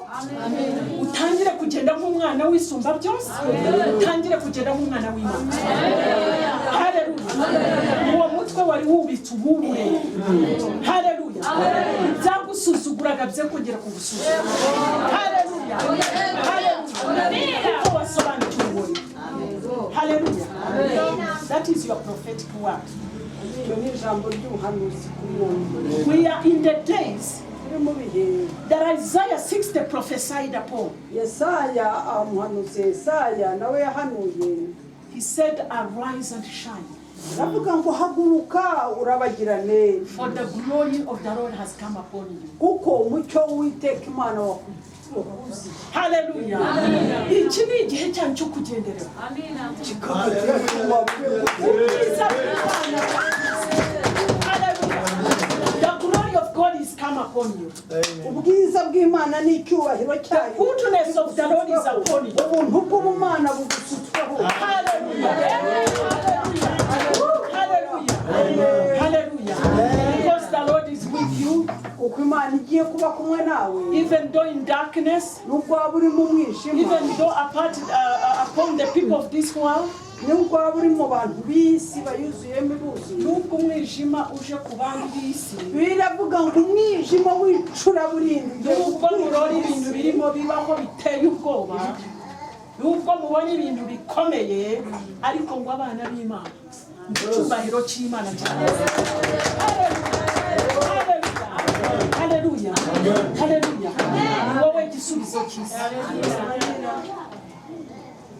Utangire kugenda nk'umwana w'isumba byose. Utangire kugenda nk'umwana w'Imana. Haleluya. Uwo mutwe wari wubitse ububure. Haleluya. Byagusuzuguraga bye kongera kugusuzugura. Haleluya. Haleluya. Kuko wasobanukiwe. Haleluya. That is your prophetic word. We are in the days that Isaiah 60 prophesied upon. He said, arise and shine. aravuga ngo haguruka urabagirane For the glory of the Lord has come upon you. kuko umucyo w'Uwiteka Imana wakuze. Hallelujah. Iki ni igihe cyanyu cyo kugenderera. Ubwiza bw'Imana. Hallelujah. The glory of God is come upon you. ubwiza bw'Imana n'icyubahiro The cyayo goodness of the Lord is upon you. ubuntu bw'ubumana bugusutsweho. Hallelujah. Hallelujah. Hallelujah. Because the Lord is with you, kuko Imana igiye kuba kumwe nawe even though in darkness, nubwo waba uri mu mwijima even though apart upon the people of this world, nubwo waba uri mu bantu b'isi bayuzuyemo ibuzuye. nubwo umwijima uje ku bandi b'isi, biravuga ngo umwijima w'icuraburindi nubwo murora ibintu birimo bibaho biteye ubwoba, nubwo mubona ibintu bikomeye, ariko ngo abana b'Imana mu cyubahiro cy'Imana cyane. Hallelujah. Hallelujah. Ni wowe gisubizo cy'isi.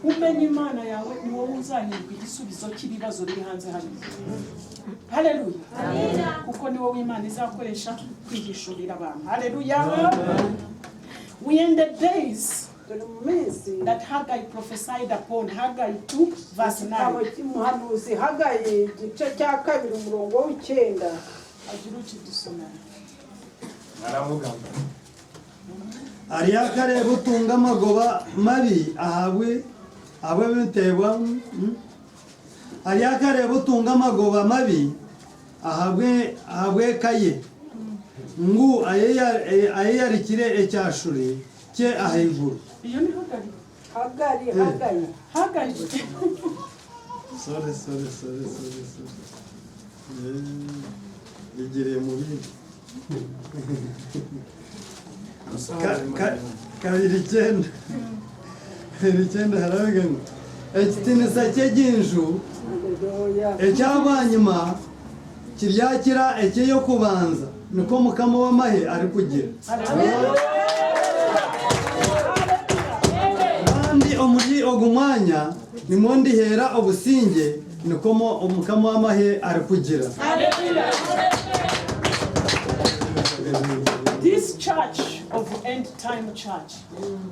Umenye Imana yawe ni wowe uzahirwa igisubizo cy'ibibazo biri hanze hano. Hallelujah. Kuko ni wowe Imana izakoresha kwigishurira abantu. Hallelujah. We in the days dore mu minsi that Haggai prophesied upon, Haggai 2 verse 9. cy'umuhanuzi Hagayi igice cya 2 umurongo w'9 Agira uti dusomera. aravuga ngo ariya kareba utunga amagoba mabi ahabwe bitewe ariya kareba utunga amagoba mabi ahabwe kaye ngu ayeyarikire ecyashuri cye ahejuru. Iyo ni Haggai. Hagayi Sorry. Igiriye mu bindi. Kabiri icyenda haravuga ngo ekitinisa cy'eginju ecyabanyuma kiryakira ekyo kubanza niko Mukama w'amahe ari kugira. Kandi omuri ogu mwanya nimwo ndihera obusinge niko Mukama w'amahe ari kugira. This church of end time church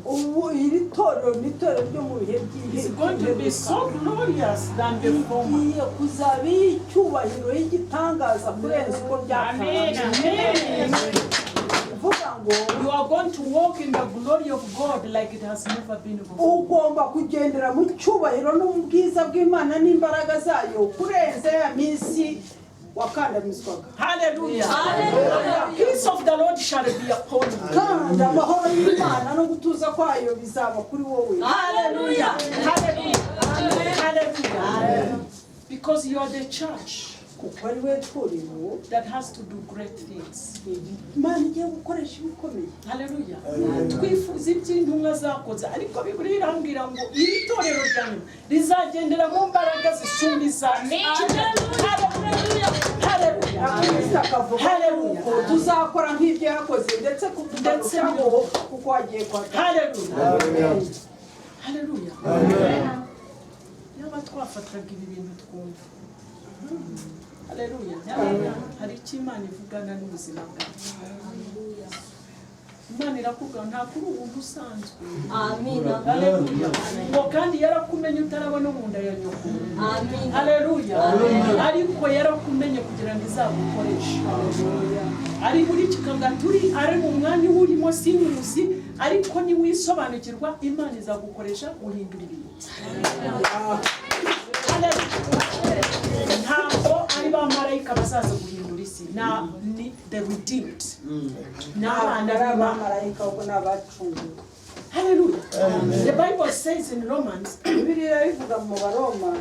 ubu iri torero ni torero ryo mu bihe is going to be so glorious than the former. igiye kuzaba icyubahiro y'igitangaza kurenza uko byakabaye. uvuga ngo You are going to walk in the glory of God like it has never been before. ugomba kugendera mu cyubahiro no mu bwiza bw'Imana n'imbaraga zayo kurenza ya minsi wakandamizwaga. Hallelujah. The peace of the Lord shall be upon you. kandi amahoro y'Imana no gutuza kwayo bizaba kuri wowe. Hallelujah. Hallelujah. Because you are the church kuko ari we torero that has to do great things. Imana igiye gukoresha ibikomeye. Hallelujah. Twifuza iby'intumwa zakoze, ariko Bibiliya irambwira ngo iri torero ryanyu rizagendera mu mbaraga zisumba izacu. Hallelujah. Kristo akavuga ko tuzakora nk'ibyo yakoze ndetse kutugarukiraho kuko wagiye kwa Hallelujah. Hallelujah. Yaba twafataga ibi bintu twumva. Hallelujah. Hari icyo Imana ivugana n'ubuzima bwacu. Imana irakubwira nta kuri ubuntu usanzwe. Amina. Hallelujah. Ngo kandi yarakumenye utarabona mu nda ya nyoko. Amina. Hallelujah. Ariko yarakumenye kugira ngo izagukoreshe. Ari muri kikanga turi ari mu mwanya urimo simusi, ariko ni wisobanukirwa Imana izagukoresha guhindura ibintu. Ntabwo ari ba marayika bazaza guhindura isi, ni the redeemed. abamarayika ubwo n'abacunguwe. Hallelujah. The Bible says in Romans, Bibiliya ivuga mu Baroma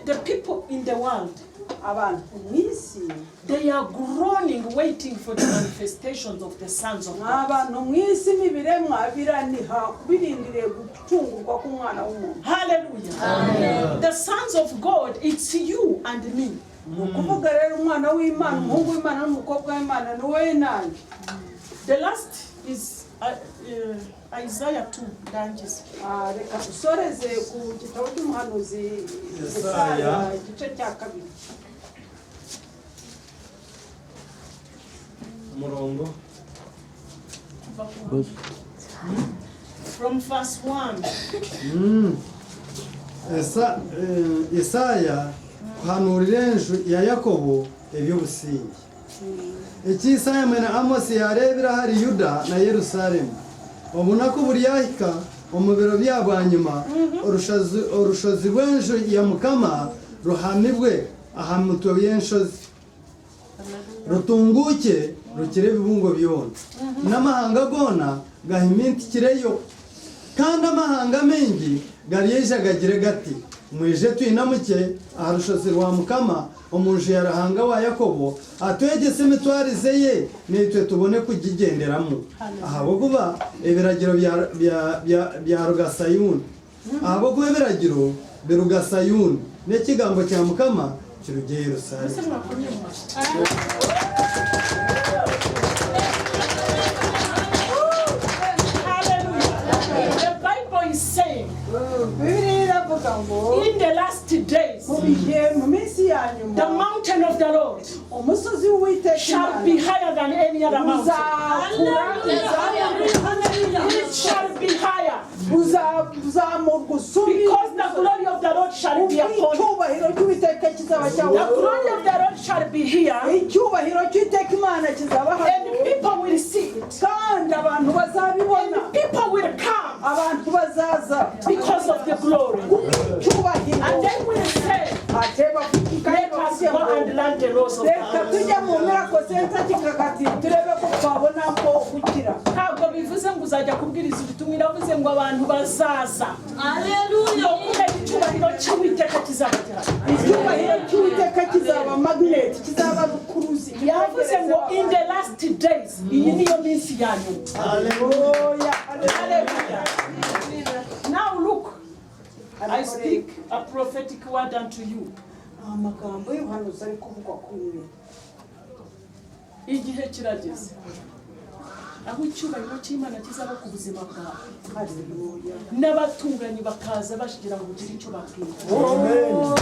the people in the world, abantu mu isi they are groaning, waiting for the manifestations of the sons of God. abantu mu isi n'ibiremwa biraniha birindiriye gucungurwa k'umwana w'umuntu. Hallelujah. The sons of God, it's you and me. Ukuvuga rero umwana w'Imana, umuhungu w'Imana n'umukobwa w'Imana ni wowe nanjye. The last is Isaiah 2 ndangiza. Reka dusoreze ku gitabo cy'umuhanuzi Yesaya. Yesaya igice cya 2. umurongo From verse 1. Yesaya kuhanurira enju ya Yakobo eby'obusingi. Eki Yesaya mwene Amosi yarebera hari Yuda na Yerusalemu. Obunaku buryahika omu biro byabwa nyuma orushozi rw'enju ya Mukama ruhamibwe aha mutwe w'enshozi. Rutunguke rukire ebibungo byona. N'amahanga gona gahimintikireyo. Kandi amahanga mengi gariyeja gagire gati mwije twina muke aha rushozi rwa Mukama omunju ya Rahanga wa Yakobo atwegese imitwarize ye nitwe tubone kugigenderamo. Ahabo kuba ebiragiro bya Rugasayuni. Ahabo kuba ebiragiro birugasayuni n'ekigambo kya Mukama kirugye Yerusalemu. The Bible is saying, Bibiliya iravuga ngo in the last days, mu minsi ya nyuma the mountain of the Lord umusozi w'Uwiteka shall be higher than any other mountain. It shall be higher uzamurwa usumba because the glory of the Lord shall be upon you. icyubahiro cy'Uwiteka kizaba The cyawe glory of the Lord shall be here, icyubahiro cy'Uwiteka Imana kizaba and hano people will see it. kandi abantu bazabibona People will come abantu bazaza because of the glory, icyubahiro and they will say, "Let us go and learn the laws of reka God." tujya mu miracle center kikakati turebe ko twabona ko gukira Ntabwo bivuze ngo uzajya kubwiriza ubutumwa, iravuze ngo abantu bazaza. Haleluya! Icyubahiro cy'Uwiteka kizabagera. icyubahiro cy'Uwiteka kizaba magnet kizaba rukuruzi Yavuze ngo in the last days, iyi niyo minsi ya nyuma. haleluya Hallelujah. Now look, I speak a prophetic word unto you. amagambo y'ubuhanuzi ari kuvugwa kuri we Igihe kirageze aho icyubahiro cy'Imana kizaba ku buzima bwawe, haleluya n'abatunganye bakaza bashigira ngo ugire icyo babwira.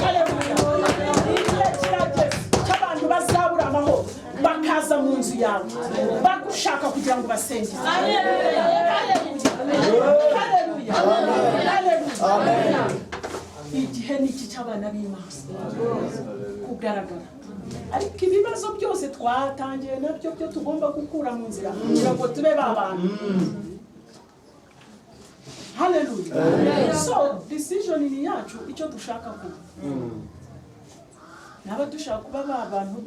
Haleluya. Igihe kirageze cy'abantu bazabura amahoro bakaza mu nzu yawe bagushaka kugira ngo basenge. Haleluya. Haleluya. Haleluya. Igihe niki cy'abana b'Imana kugaragara, ariko ibibazo byose twatangiye nabyo byo tugomba gukura mu nzira kugira ngo tube babantu. Haleluya. So decision ni yacu icyo dushaka kuba. Naba dushaka kuba babantu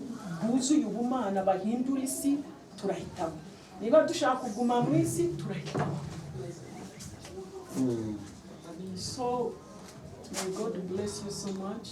buzuye ubumana bahindura isi turahitamo. Niba dushaka kuguma mu isi turahitamo. So may God bless you so much.